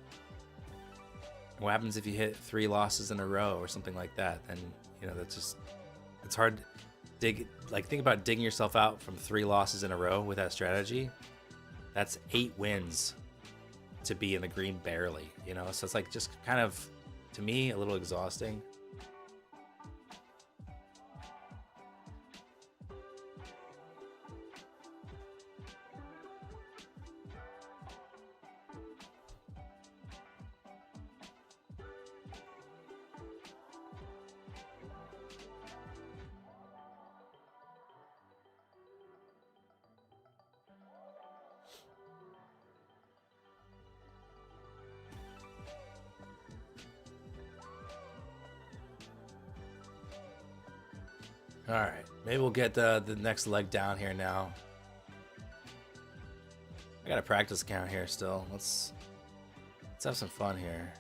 what happens if you hit 3 losses in a row or something like that? Then, you know, that's just, it's hard. Think about digging yourself out from 3 losses in a row with that strategy. That's 8 wins to be in the green barely, you know? So it's like just kind of, to me, a little exhausting. All right, maybe we'll get the next leg down here now. I got a practice account here still. Let's have some fun here.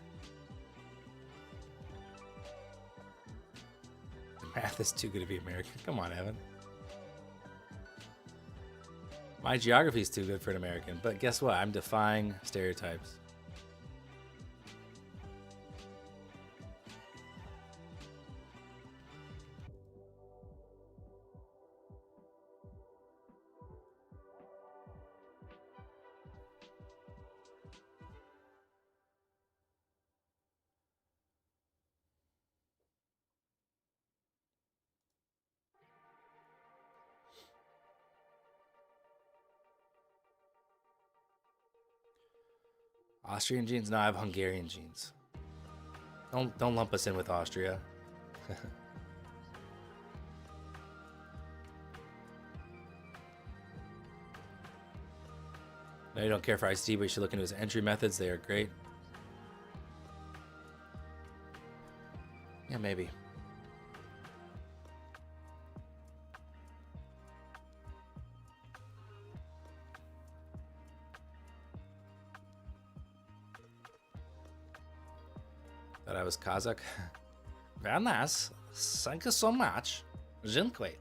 The math is too good to be American. Come on, Evan. My geography is too good for an American, but guess what? I'm defying stereotypes. Austrian genes? No, I have Hungarian genes. Don't lump us in with Austria. No, you don't care for ICT, but you should look into his entry methods. They are great. Yeah, maybe. Thought I was Kazakh. Very nice. Thank you so much. Dziękuję.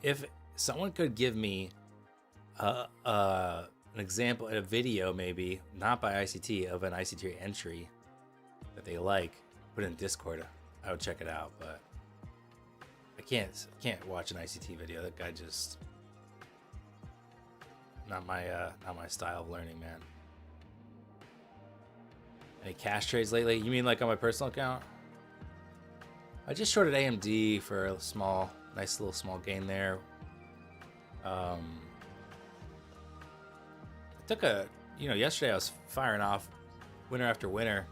If someone could give me an example, a video maybe, not by ICT, of an ICT entry that they like, put it in Discord, I would check it out, but I can't watch an ICT video. That guy just not my style of learning, man. Any cash trades lately? You mean like on my personal account? I just shorted AMD for a nice little small gain there. I took yesterday I was firing off winner after winner.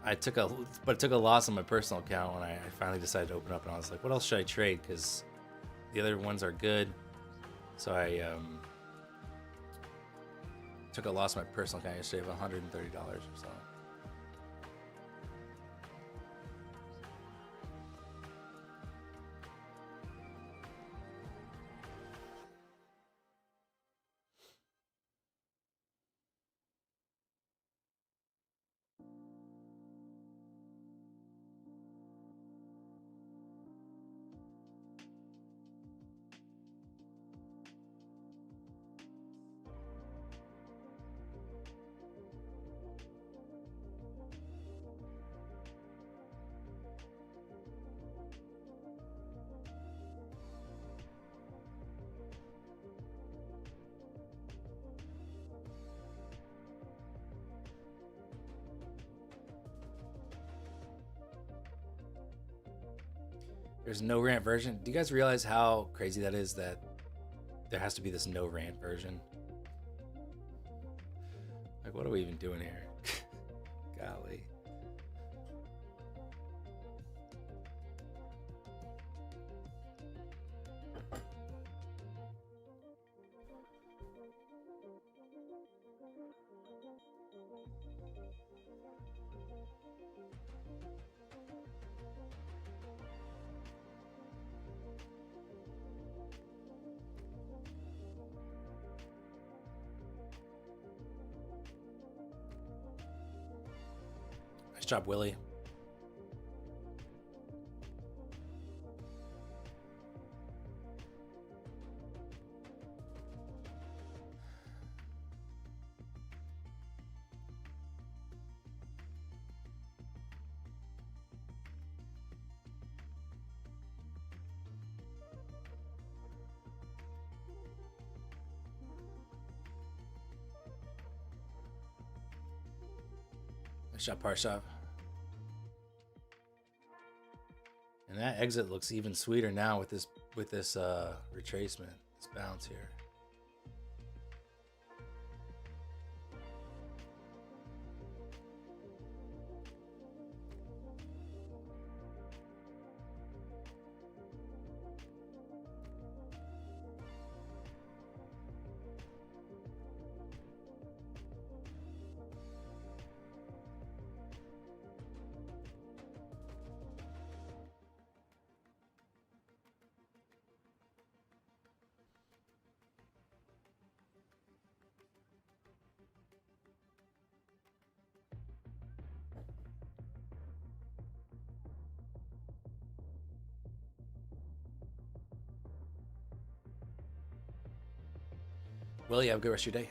It took a loss on my personal account when I finally decided to open up, and I was like, what else should I trade? Because the other ones are good. So I took a loss on my personal account yesterday of $130 or so. There's no rant version. Do you guys realize how crazy that is, that there has to be this no rant version? Like, what are we even doing here? Golly. Nice job, Willie. Nice job, Parshav. And that exit looks even sweeter now with this retracement, this bounce here. Well, you have a good rest of your day.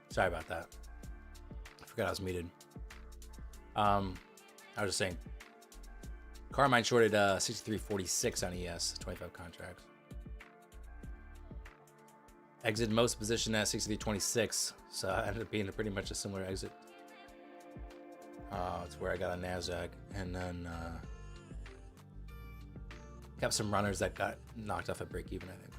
Sorry about that. I forgot I was muted. I was just saying, Carmine shorted 63.46 on ES, 25 contracts. Exited most position at 63.26, so I ended up being pretty much a similar exit. It's where I got on NASDAQ, and then kept some runners that got knocked off at break even, I think.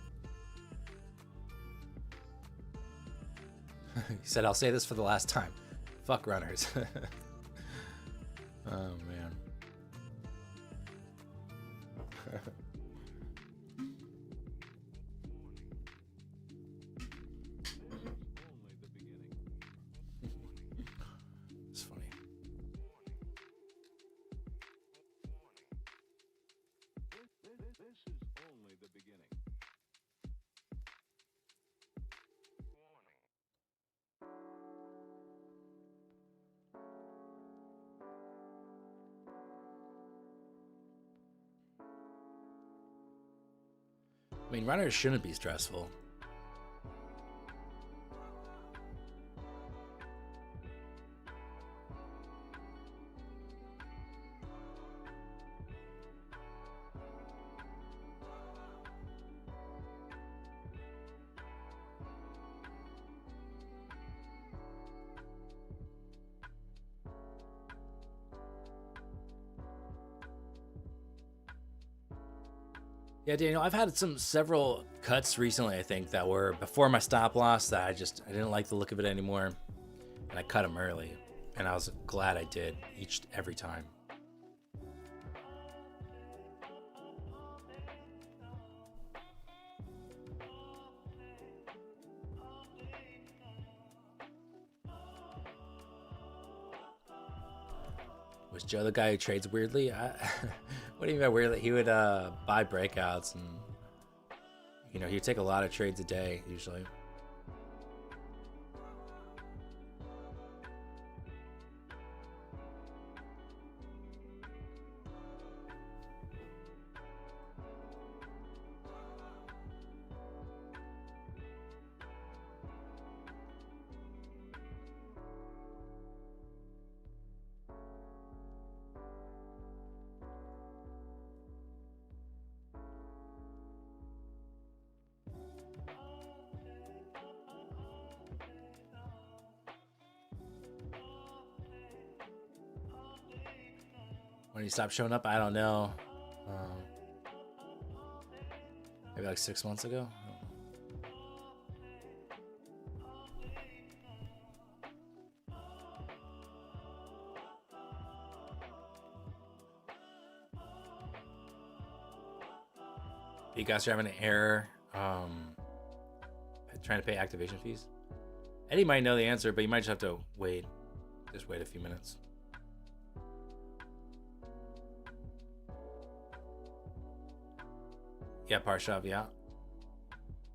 He said, I'll say this for the last time. Fuck runners. Oh, man. It's funny. This is only the beginning. I mean, runners shouldn't be stressful. Yeah, Daniel, I've had several cuts recently, I think, that were before my stop loss that I didn't like the look of it anymore. And I cut them early. And I was glad I did every time. Was Joe the guy who trades weirdly? What do you mean by weirdly? He would buy breakouts, and he would take a lot of trades a day usually. When he stopped showing up, I don't know. Maybe like 6 months ago. guys are having an error trying to pay activation fees? Eddie might know the answer, but you might just have to wait. Just wait a few minutes. Yeah, Parshav, yeah.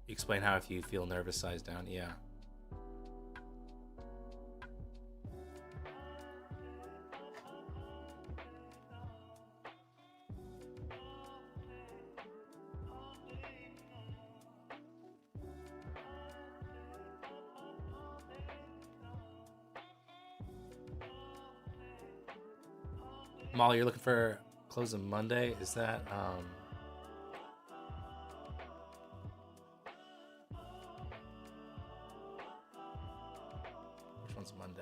You explain how if you feel nervous, size down, yeah. Molly, you're looking for closing Monday? Is that which one's Monday?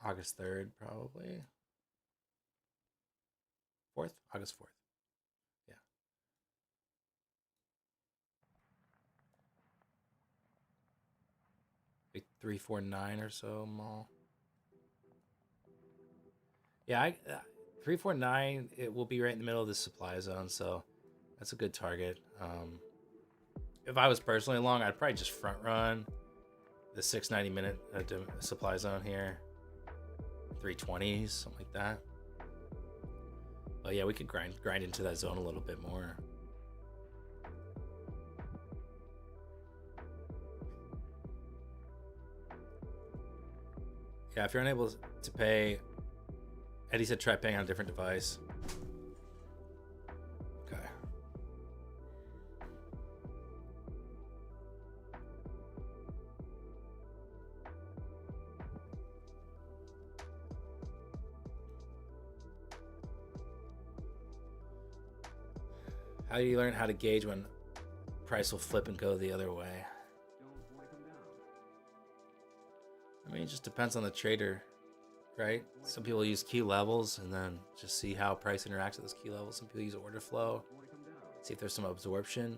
August 3rd, probably. 4th? August 4th. Yeah. Like 349 or so, Mall. Yeah, 349, it will be right in the middle of the supply zone, so that's a good target. If I was personally long, I'd probably just front run the 690 minute supply zone here, 320s, something like that. But yeah, we could grind into that zone a little bit more. Yeah, if you're unable to pay, Eddie said try paying on a different device. Okay. How do you learn how to gauge when price will flip and go the other way? I mean, it just depends on the trader, right? Some people use key levels and then just see how price interacts with those key levels. Some people use order flow, see if there's some absorption.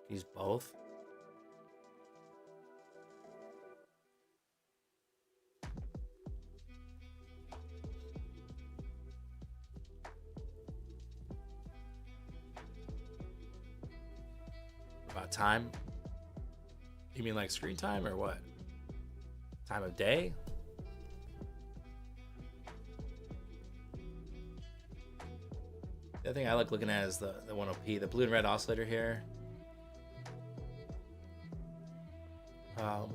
Use both. About time? You mean like screen time or what? Time of day? The other thing I like looking at is the 1OP, the blue and red oscillator here.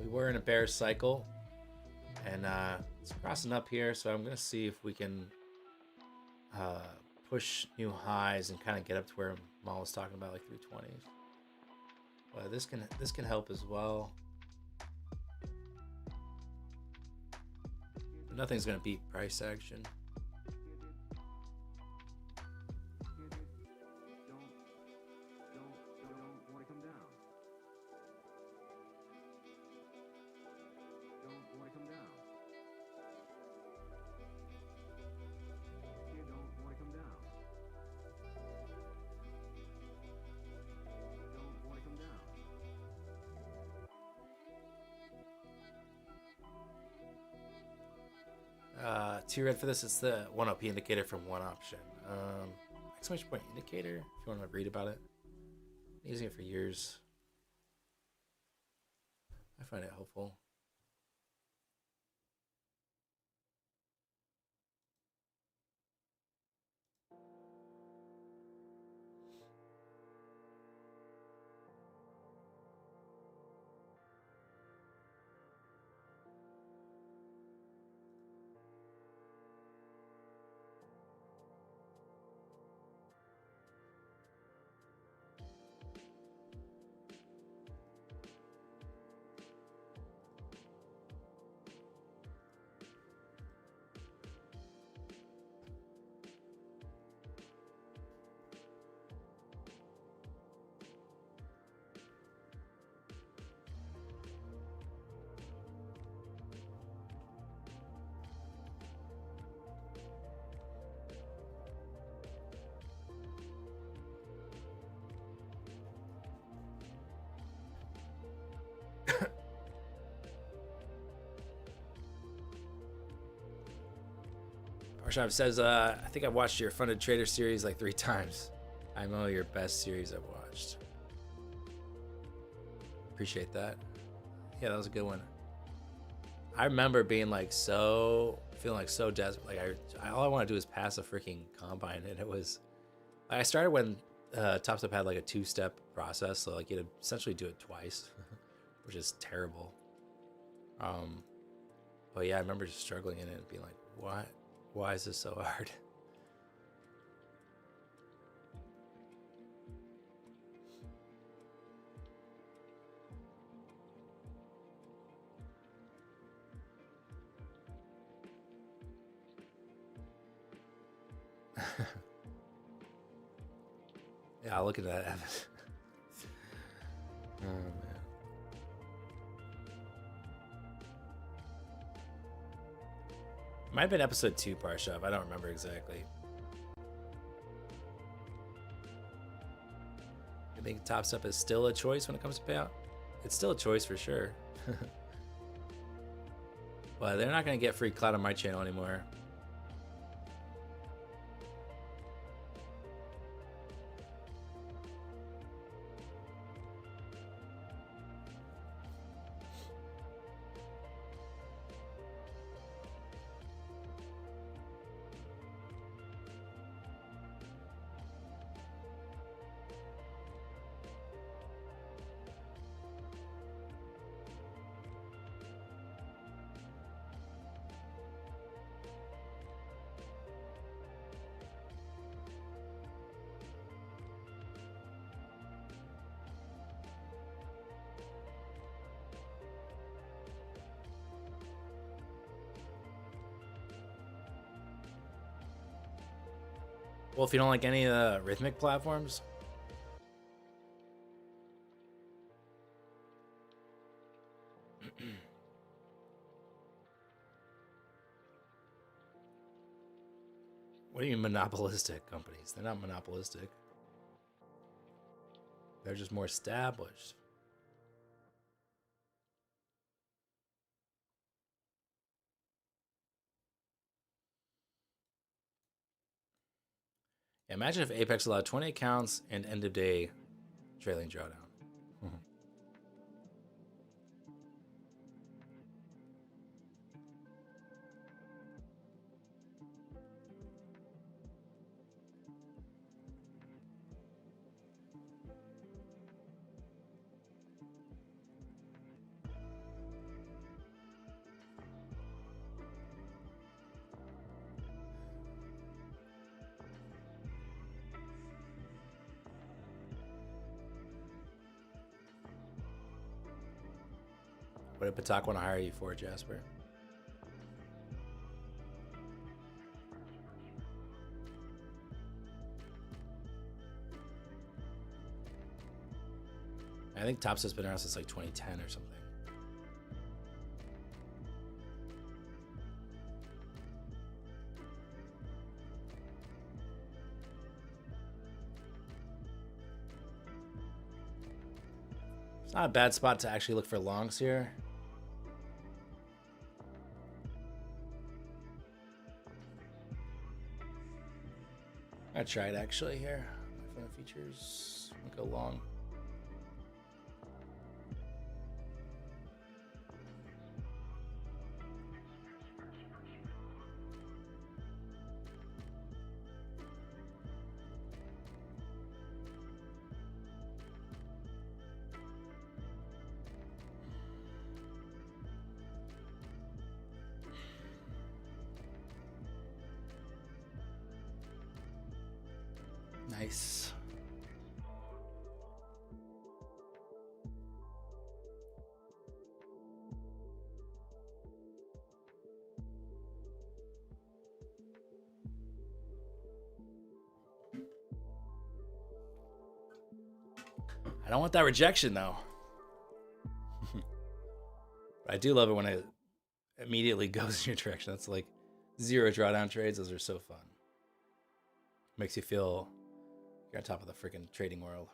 We were in a bear cycle, and it's crossing up here, so I'm gonna see if we can push new highs and kind of get up to where Mal was talking about, like 320s. But this can help as well. But nothing's gonna beat price action. Two red for this. It's the 1OP indicator from one option. Exclamation point indicator, if you want to read about it. I'm using it for years. I find it helpful. Marshav says, I think I've watched your Funded Trader series like 3 times. I know your best series I've watched. Appreciate that. Yeah, that was a good one. I remember being like feeling like so desperate. Like all I want to do is pass a freaking combine, and it was. I started when Top Step had like a 2-step process, so like you'd essentially do it twice, which is terrible. But yeah, I remember just struggling in it and being like, "What? Why is this so hard?" Yeah, I'll look at that. Oh man. Might have been episode 2, Parshav. I don't remember exactly. I think Top Step is still a choice when it comes to payout. It's still a choice for sure. But they're not going to get free clout on my channel anymore. Well, if you don't like any of the rhythmic platforms, what do you mean monopolistic companies? They're not monopolistic. They're just more established. Imagine if Apex allowed 20 accounts and end of day trailing drawdown. What did Patak want to hire you for, Jasper? I think Top Step's been around since like 2010 or something. It's not a bad spot to actually look for longs here. I tried actually here. My phone features. I'll go long. Nice. I don't want that rejection though. I do love it when it immediately goes in your direction. That's like 0 drawdown trades. Those are so fun. Makes you feel you're on top of the freaking trading world.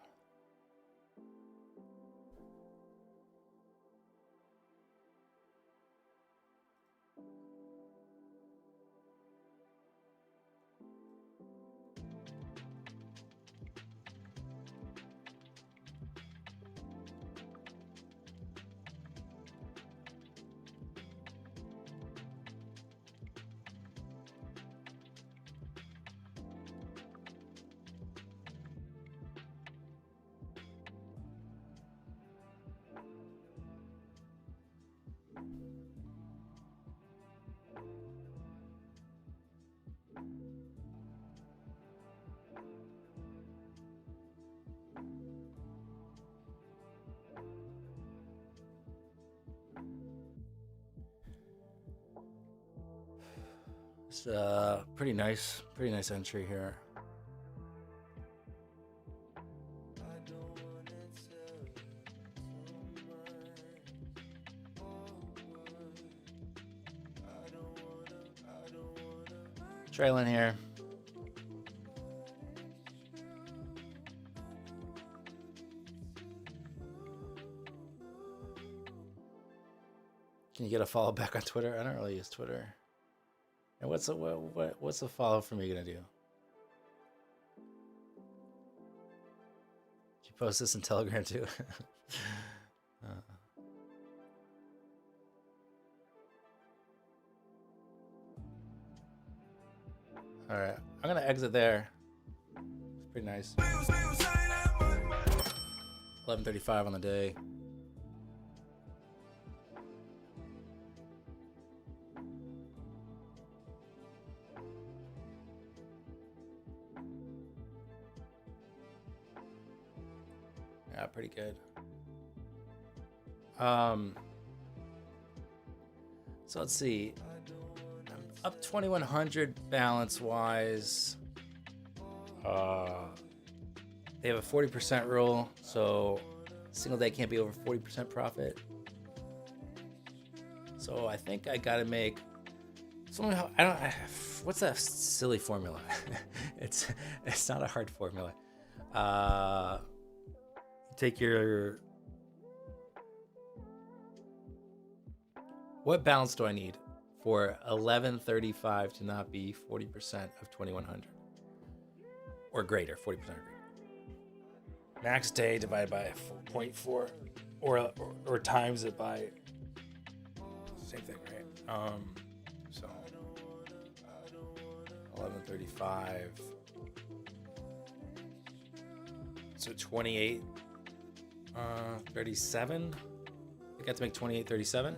It's pretty nice entry here. Trailing here. Can you get a follow back on Twitter? I don't really use Twitter. And what's the follow for me gonna do? Did you post this in Telegram too? All right, I'm gonna exit there. It's pretty nice. 11:35 on the day. Yeah, pretty good. So let's see. I'm up 2100 balance wise. They have a 40% rule, so single day can't be over 40% profit. So I think I gotta make somehow. What's that silly formula? it's not a hard formula. Take your. What balance do I need for 1135 to not be 40% of 2100 or greater? 40% or greater. Max day divided by 0.4 or times it by same thing, right? So 1135. So 28. 37. I got to make 28.37.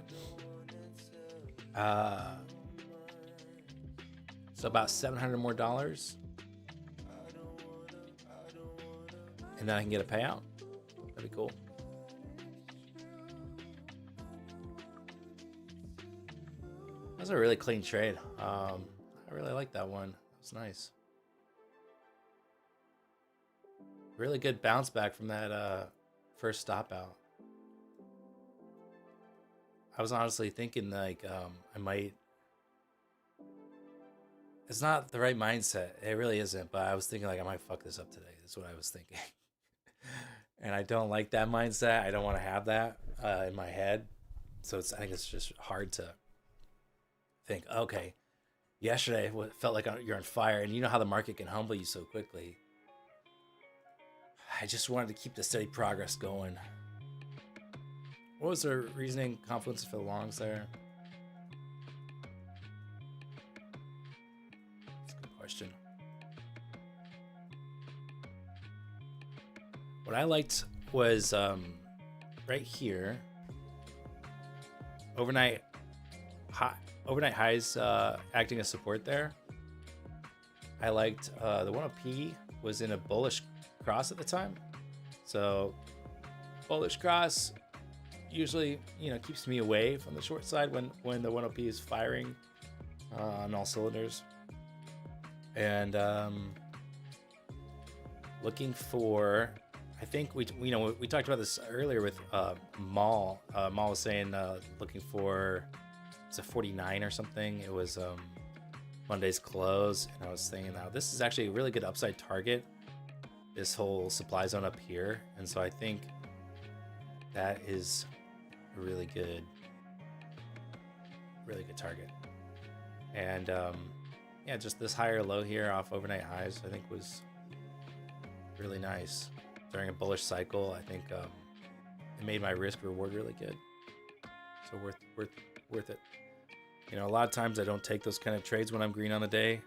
So about $700 more, and then I can get a payout. That'd be cool. That was a really clean trade. I really like that one. That was nice. Really good bounce back from that first stop out. I was honestly thinking like I might. It's not the right mindset. It really isn't. But I was thinking like I might fuck this up today. That's what I was thinking. And I don't like that mindset. I don't want to have that in my head. So I think it's just hard to think. Okay, yesterday it felt like you're on fire, and you know how the market can humble you so quickly. I just wanted to keep the steady progress going. What was the reasoning? Confluence for the longs there? That's a good question. What I liked was right here. Overnight highs acting as support there. I liked the 1OP was in a bullish cross at the time. So bullish cross usually, keeps me away from the short side when the 1OP is firing on all cylinders. And looking for, I think we talked about this earlier with Maul. Maul was saying looking for, it's a 49 or something. It was Monday's close, and I was thinking now this is actually a really good upside target. This whole supply zone up here, and so I think that is a really good target. And yeah, just this higher low here off overnight highs I think was really nice during a bullish cycle. I think it made my risk reward really good, so worth it. A lot of times I don't take those kind of trades when I'm green on the day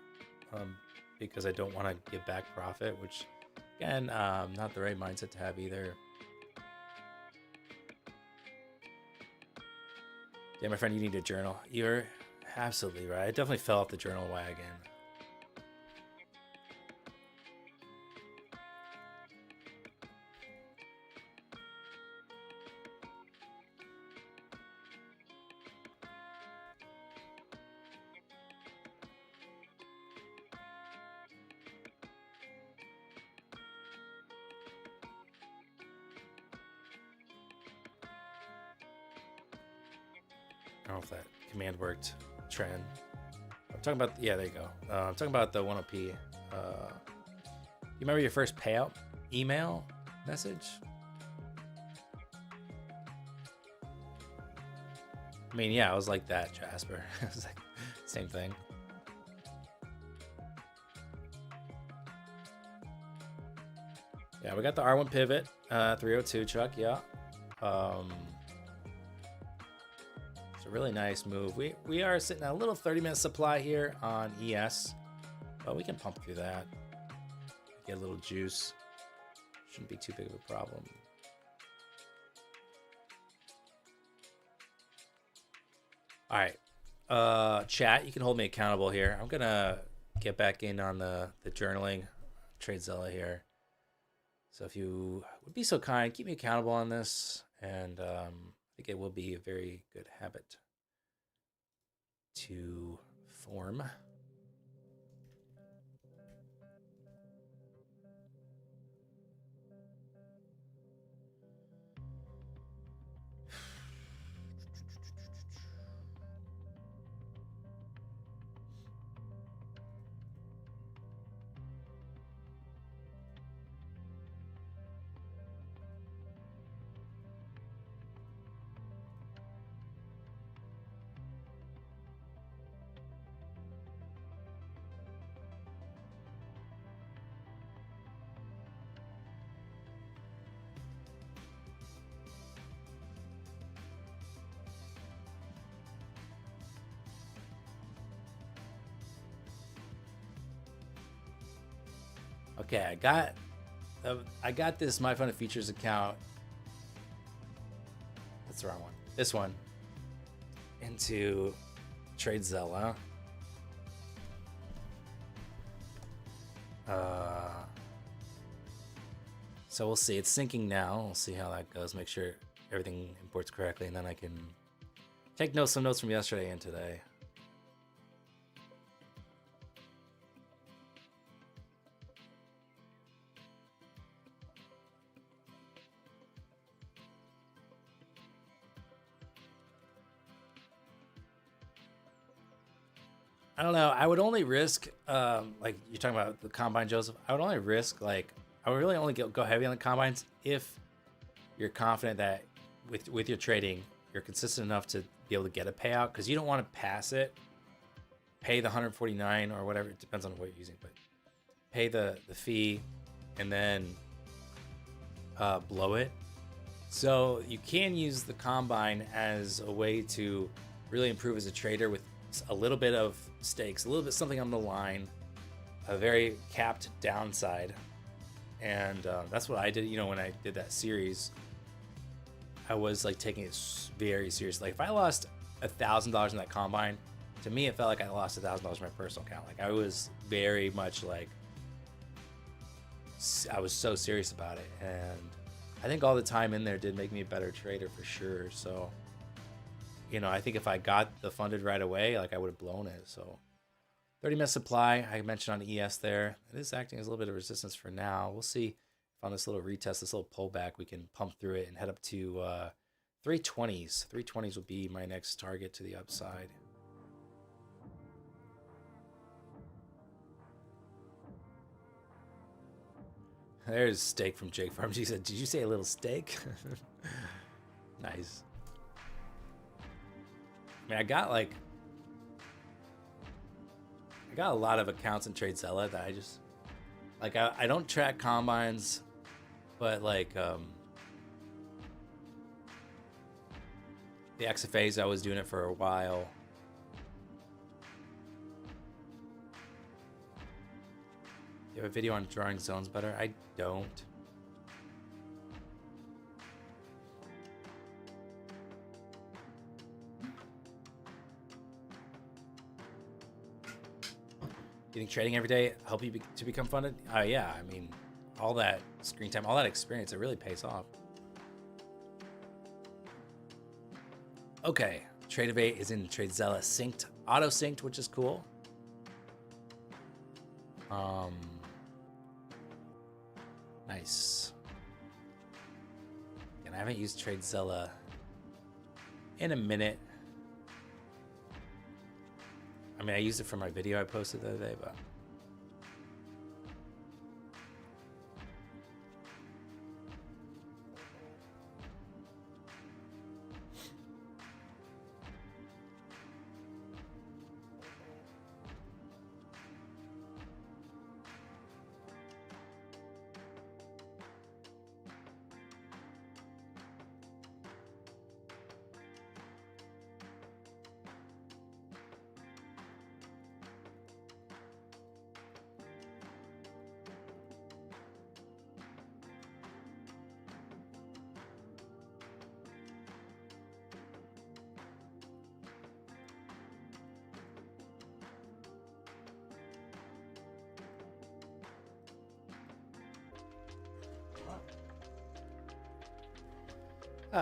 because I don't want to give back profit, which again, not the right mindset to have either. Yeah, my friend, you need a journal. You're absolutely right. I definitely fell off the journal wagon. don't know if that command worked. Trend. I'm talking about, yeah, there you go. I'm talking about the 10p. You remember your first payout email message? I mean, yeah, I was like that, Jasper. It was like same thing. Yeah, we got the R1 pivot, 302 chuck, yeah. It's a really nice move. We are sitting at a little 30-minute supply here on ES, but we can pump through that. Get a little juice. Shouldn't be too big of a problem. All right, chat, you can hold me accountable here. I'm gonna get back in on the journaling, TradeZilla here. So if you would be so kind, keep me accountable on this, and I think it will be a very good habit to form. Okay, I got this My Fun Features account. That's the wrong one. This one into TradeZilla. So we'll see. It's syncing now. We'll see how that goes. Make sure everything imports correctly, and then I can take some notes from yesterday and today. I don't know. I would only risk, like you're talking about the combine, Joseph. I would only risk, like, I would really only go heavy on the combines if you're confident that with your trading, you're consistent enough to be able to get a payout, because you don't want to pass it, pay the 149 or whatever. It depends on what you're using, but pay the fee and then blow it. So you can use the combine as a way to really improve as a trader with a little bit of stakes, a little bit something on the line, a very capped downside. And that's what I did. You know, when I did that series, I was like taking it very seriously. Like if I lost $1,000 in that combine, to me it felt like I lost $1,000 in my personal account. Like I was very much like, I was so serious about it, and I think all the time in there did make me a better trader for sure. So, you know, I think if I got the funded right away, like I would have blown it. So 30-minute supply, I mentioned on ES there. It is acting as a little bit of resistance for now. We'll see if on this little retest, this little pullback, we can pump through it and head up to 320s. 320s will be my next target to the upside. There's steak from Jake Farms. He said, "Did you say a little steak?" Nice. I mean, I got a lot of accounts in TradeZilla that I just like. I don't track combines, but like the XFAs, I was doing it for a while. You have a video on drawing zones better? I don't. You think trading every day help you to become funded? Yeah, I mean, all that screen time, all that experience, it really pays off. Okay, Tradeovate is in TradeZilla synced, auto synced, which is cool. Nice. And I haven't used TradeZilla in a minute. I mean, I used it for my video I posted the other day, but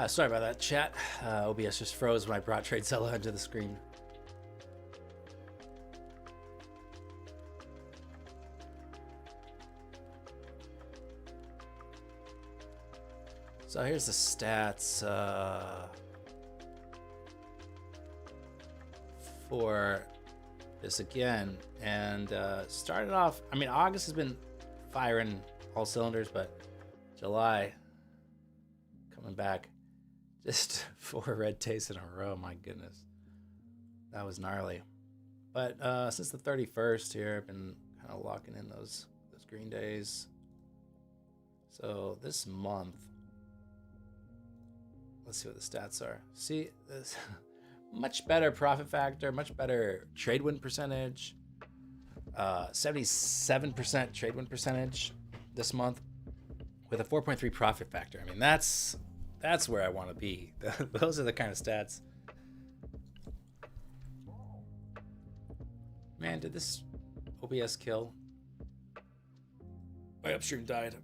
sorry about that, chat. OBS just froze when I brought TradeZilla onto the screen. So here's the stats for this again. And started off, I mean, August has been firing all cylinders, but July coming back. Just 4 red days in a row, my goodness. That was gnarly. But since the 31st here, I've been kind of locking in those green days. So this month, let's see what the stats are. See, this much better profit factor, much better trade win percentage. 77% trade win percentage this month with a 4.3 profit factor. I mean, that's where I want to be. Those are the kind of stats. Man, did this OBS kill? My upstream died.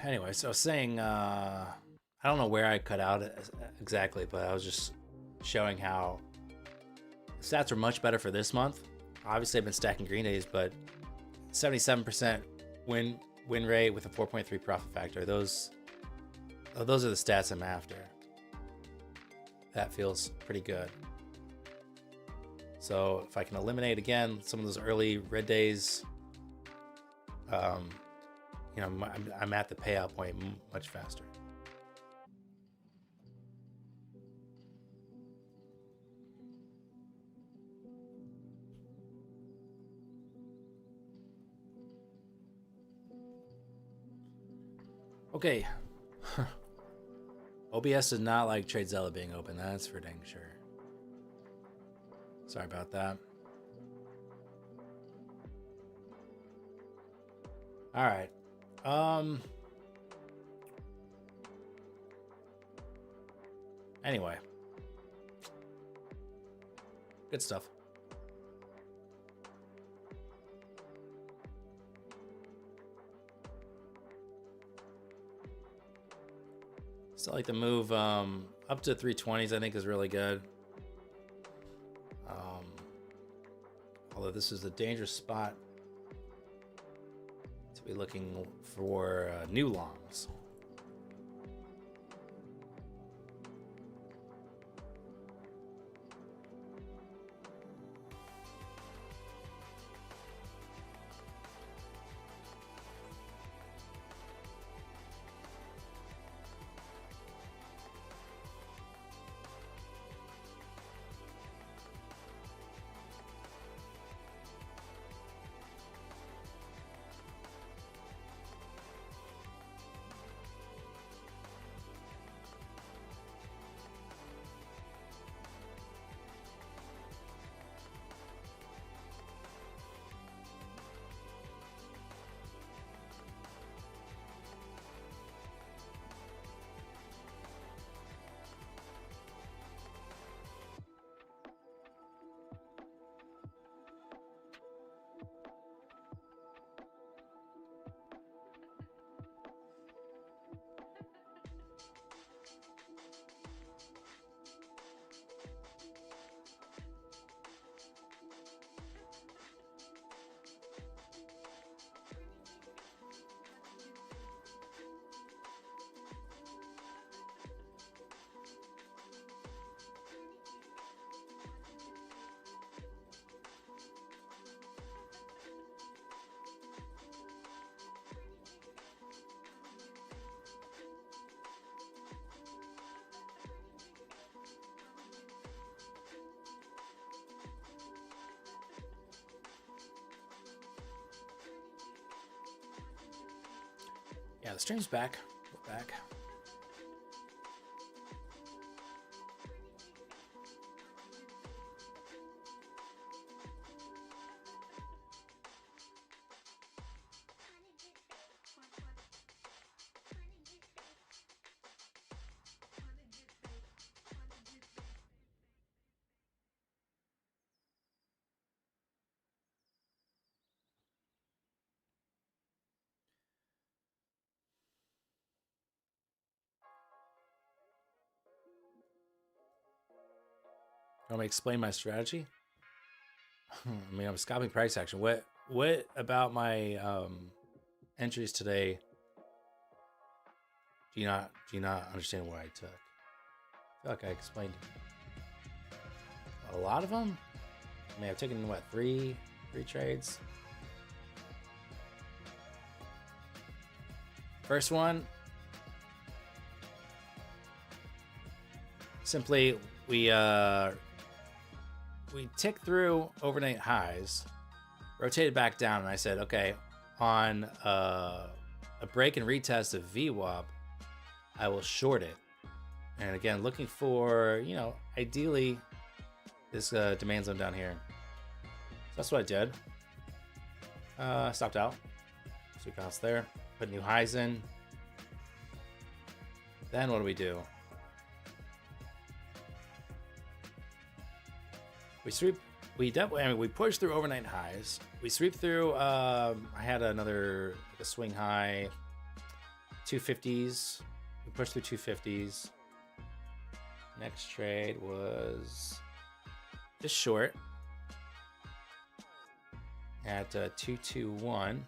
Anyway, so I was saying, I don't know where I cut out exactly, but I was just showing how stats are much better for this month. Obviously, I've been stacking green days, but 77% win rate with a 4.3 profit factor. Those are the stats I'm after. That feels pretty good. So if I can eliminate again some of those early red days, you know, I'm at the payout point much faster. Okay. OBS does not like TradeZilla being open. That's for dang sure. Sorry about that. All right. Anyway. Good stuff. So I like the move up to 320s, I think is really good. Although this is a dangerous spot to be looking for new longs. Yeah, the stream's back. We're back. Want me to explain my strategy? I mean, I'm scalping price action. What about my entries today do you not understand what I took? I feel like I explained a lot of them. I mean, I've taken what, three trades. First one, simply we ticked through overnight highs, rotated back down, and I said, okay, on a break and retest of VWAP, I will short it. And again, looking for, you know, ideally this demand zone down here. So that's what I did. Stopped out. So we bounced there. Put new highs in. Then what do we do? We sweep. We definitely. I mean, we pushed through overnight highs. We sweep through. I had a swing high, 250s. We pushed through 250s. Next trade was just short at 221.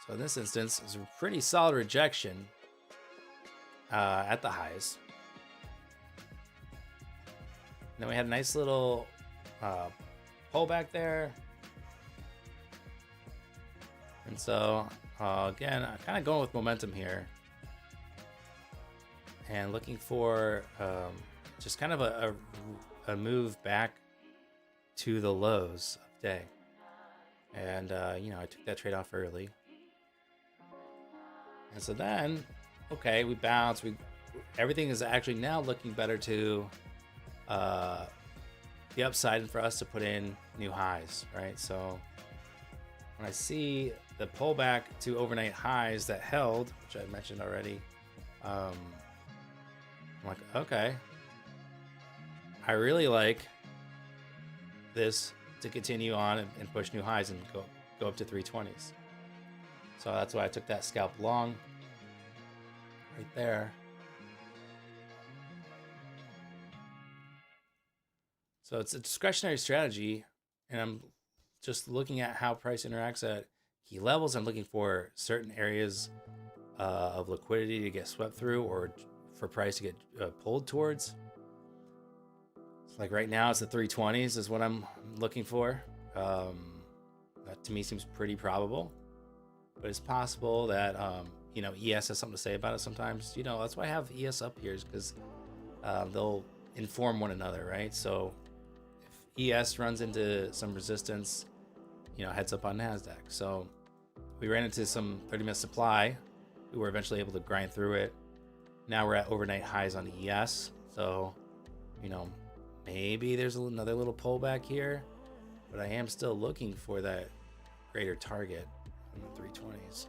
So in this instance, it was a pretty solid rejection at the highs. And then we had a nice little pullback there. And so, again, I'm kind of going with momentum here. And looking for just kind of a move back to the lows of day. And, you know, I took that trade off early. And so then, okay, we bounce. Everything is actually now looking better to the upside and for us to put in new highs, right? So when I see the pullback to overnight highs that held, which I mentioned already, I'm like, okay, I really like this to continue on and push new highs and go up to 320s. So that's why I took that scalp long right there. So it's a discretionary strategy, and I'm just looking at how price interacts at key levels. I'm looking for certain areas of liquidity to get swept through or for price to get pulled towards. Like right now, it's the 320s is what I'm looking for. That to me seems pretty probable. But it's possible that, you know, ES has something to say about it sometimes. You know, that's why I have ES up here, is because they'll inform one another, right? So if ES runs into some resistance, you know, heads up on NASDAQ. So we ran into some 30-minute supply. We were eventually able to grind through it. Now we're at overnight highs on ES. So, you know, maybe there's another little pullback here. But I am still looking for that greater target in the 320s.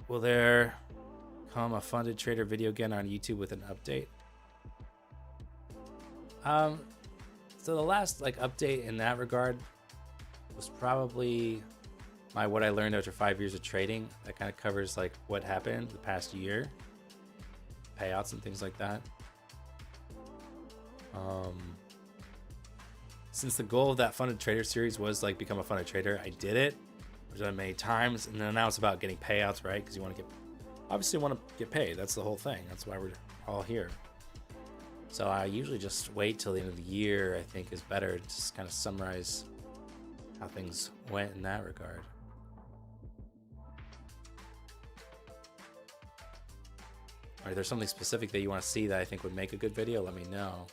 Will there come a funded trader video again on YouTube with an update? So the last update in that regard was probably what I learned after 5 years of trading. That kind of covers what happened the past year, payouts and things like that. Since the goal of that funded trader series was become a funded trader, I did it. I've done it many times, and then now it's about getting payouts, right? Because you want to get paid. That's the whole thing. That's why we're all here. So I usually just wait till the end of the year. I think is better to just kind of summarize how things went in that regard. Or if there's something specific that you want to see that I think would make a good video, let me know.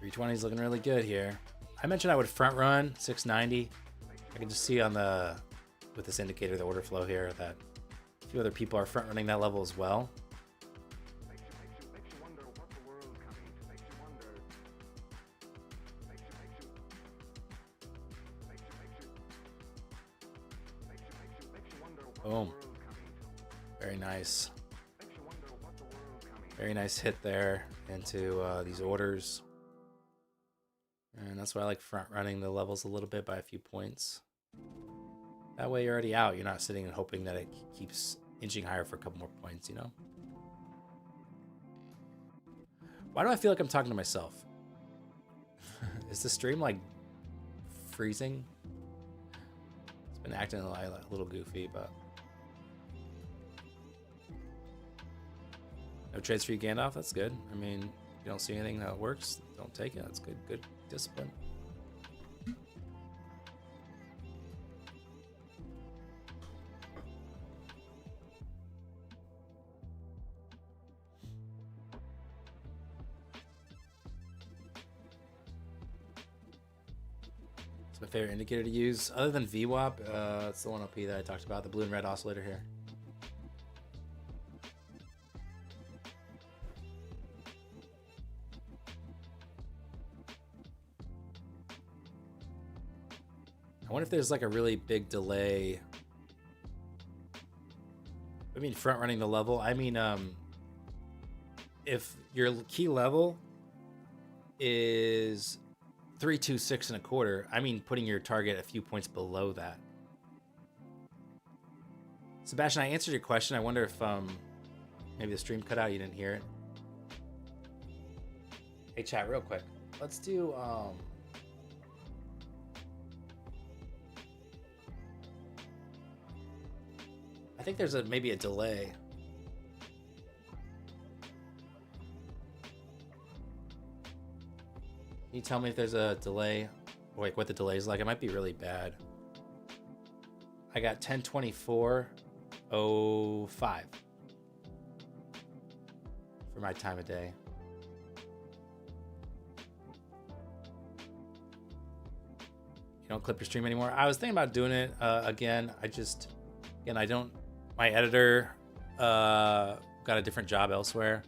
.320 is looking really good here. I mentioned I would front run 690. I can just see on the with this indicator, the order flow here, that a few other people are front running that level as well. Makes you wonder what the world coming. Makes you wonder. Makes you wonder what the Boom. world coming. Very nice. Makes you wonder what the world coming. Very nice hit there into these orders. And that's why I like front running the levels a little bit by a few points. That way you're already out. You're not sitting and hoping that it keeps inching higher for a couple more points, you know? Why do I feel like I'm talking to myself? Is the stream like freezing? It's been acting a little goofy, but... No trades for you, Gandalf? That's good. I mean, if you don't see anything that works, don't take it. That's good. Good discipline. It's my favorite indicator to use. Other than VWAP, it's the one OP that I talked about, the blue and red oscillator here. I wonder if there's like a really big delay. I mean, front running the level. I mean, if your key level is 326 1/4, I mean, putting your target a few points below that. Sebastian, I answered your question. I wonder if maybe the stream cut out. You didn't hear it. Hey, chat, real quick. Let's do I think there's maybe a delay. Can you tell me if there's a delay? Like what the delay is like? It might be really bad. I got 10:24:05 for my time of day. You don't clip your stream anymore? I was thinking about doing it again. I don't. My editor got a different job elsewhere,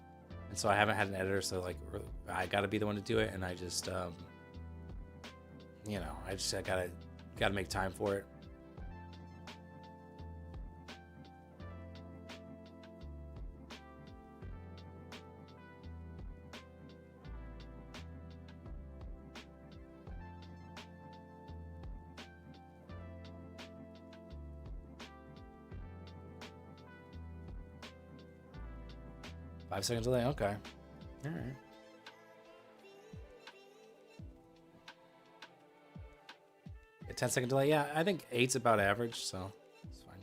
and so I haven't had an editor. So like, I got to be the one to do it, and I just, you know, I gotta make time for it. Five-second delay, okay. All right. A 10-second delay, yeah, I think 8's about average, so it's fine.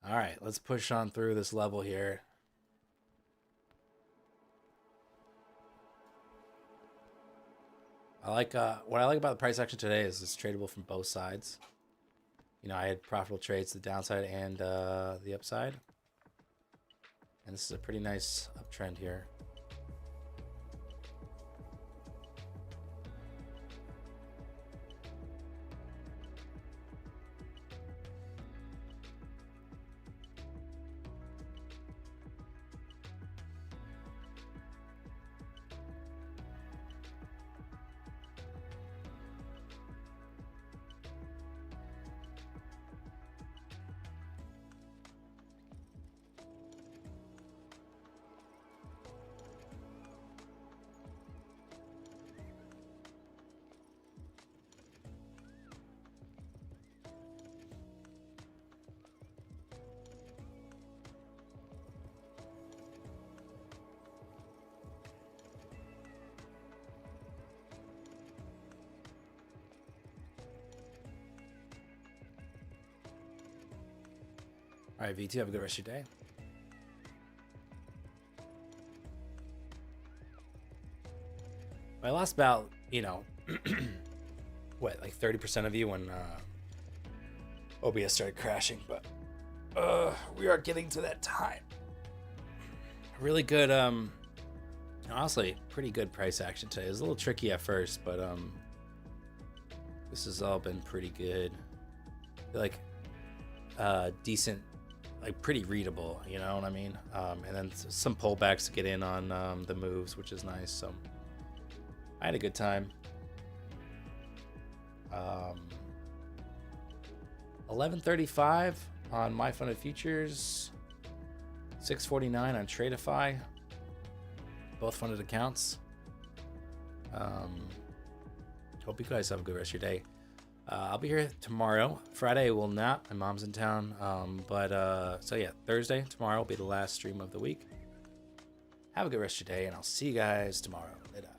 All right, let's push on through this level here. I like what I like about the price action today is it's tradable from both sides. You know, I had profitable trades to the downside and the upside, and this is a pretty nice uptrend here. All right, V2, have a good rest of your day. I lost about, you know, what, like 30% of you when OBS started crashing, but we are getting to that time. Really good, honestly, pretty good price action today. It was a little tricky at first, but this has all been pretty good. I feel like decent, like pretty readable, you know what I mean? And then some pullbacks to get in on the moves, which is nice. So I had a good time. 11.35 on My Funded Futures, 6.49 on Tradeify, both funded accounts. Hope you guys have a good rest of your day. I'll be here tomorrow. Friday will not. My mom's in town. So yeah, Thursday, tomorrow will be the last stream of the week. Have a good rest of your day, and I'll see you guys tomorrow. Later.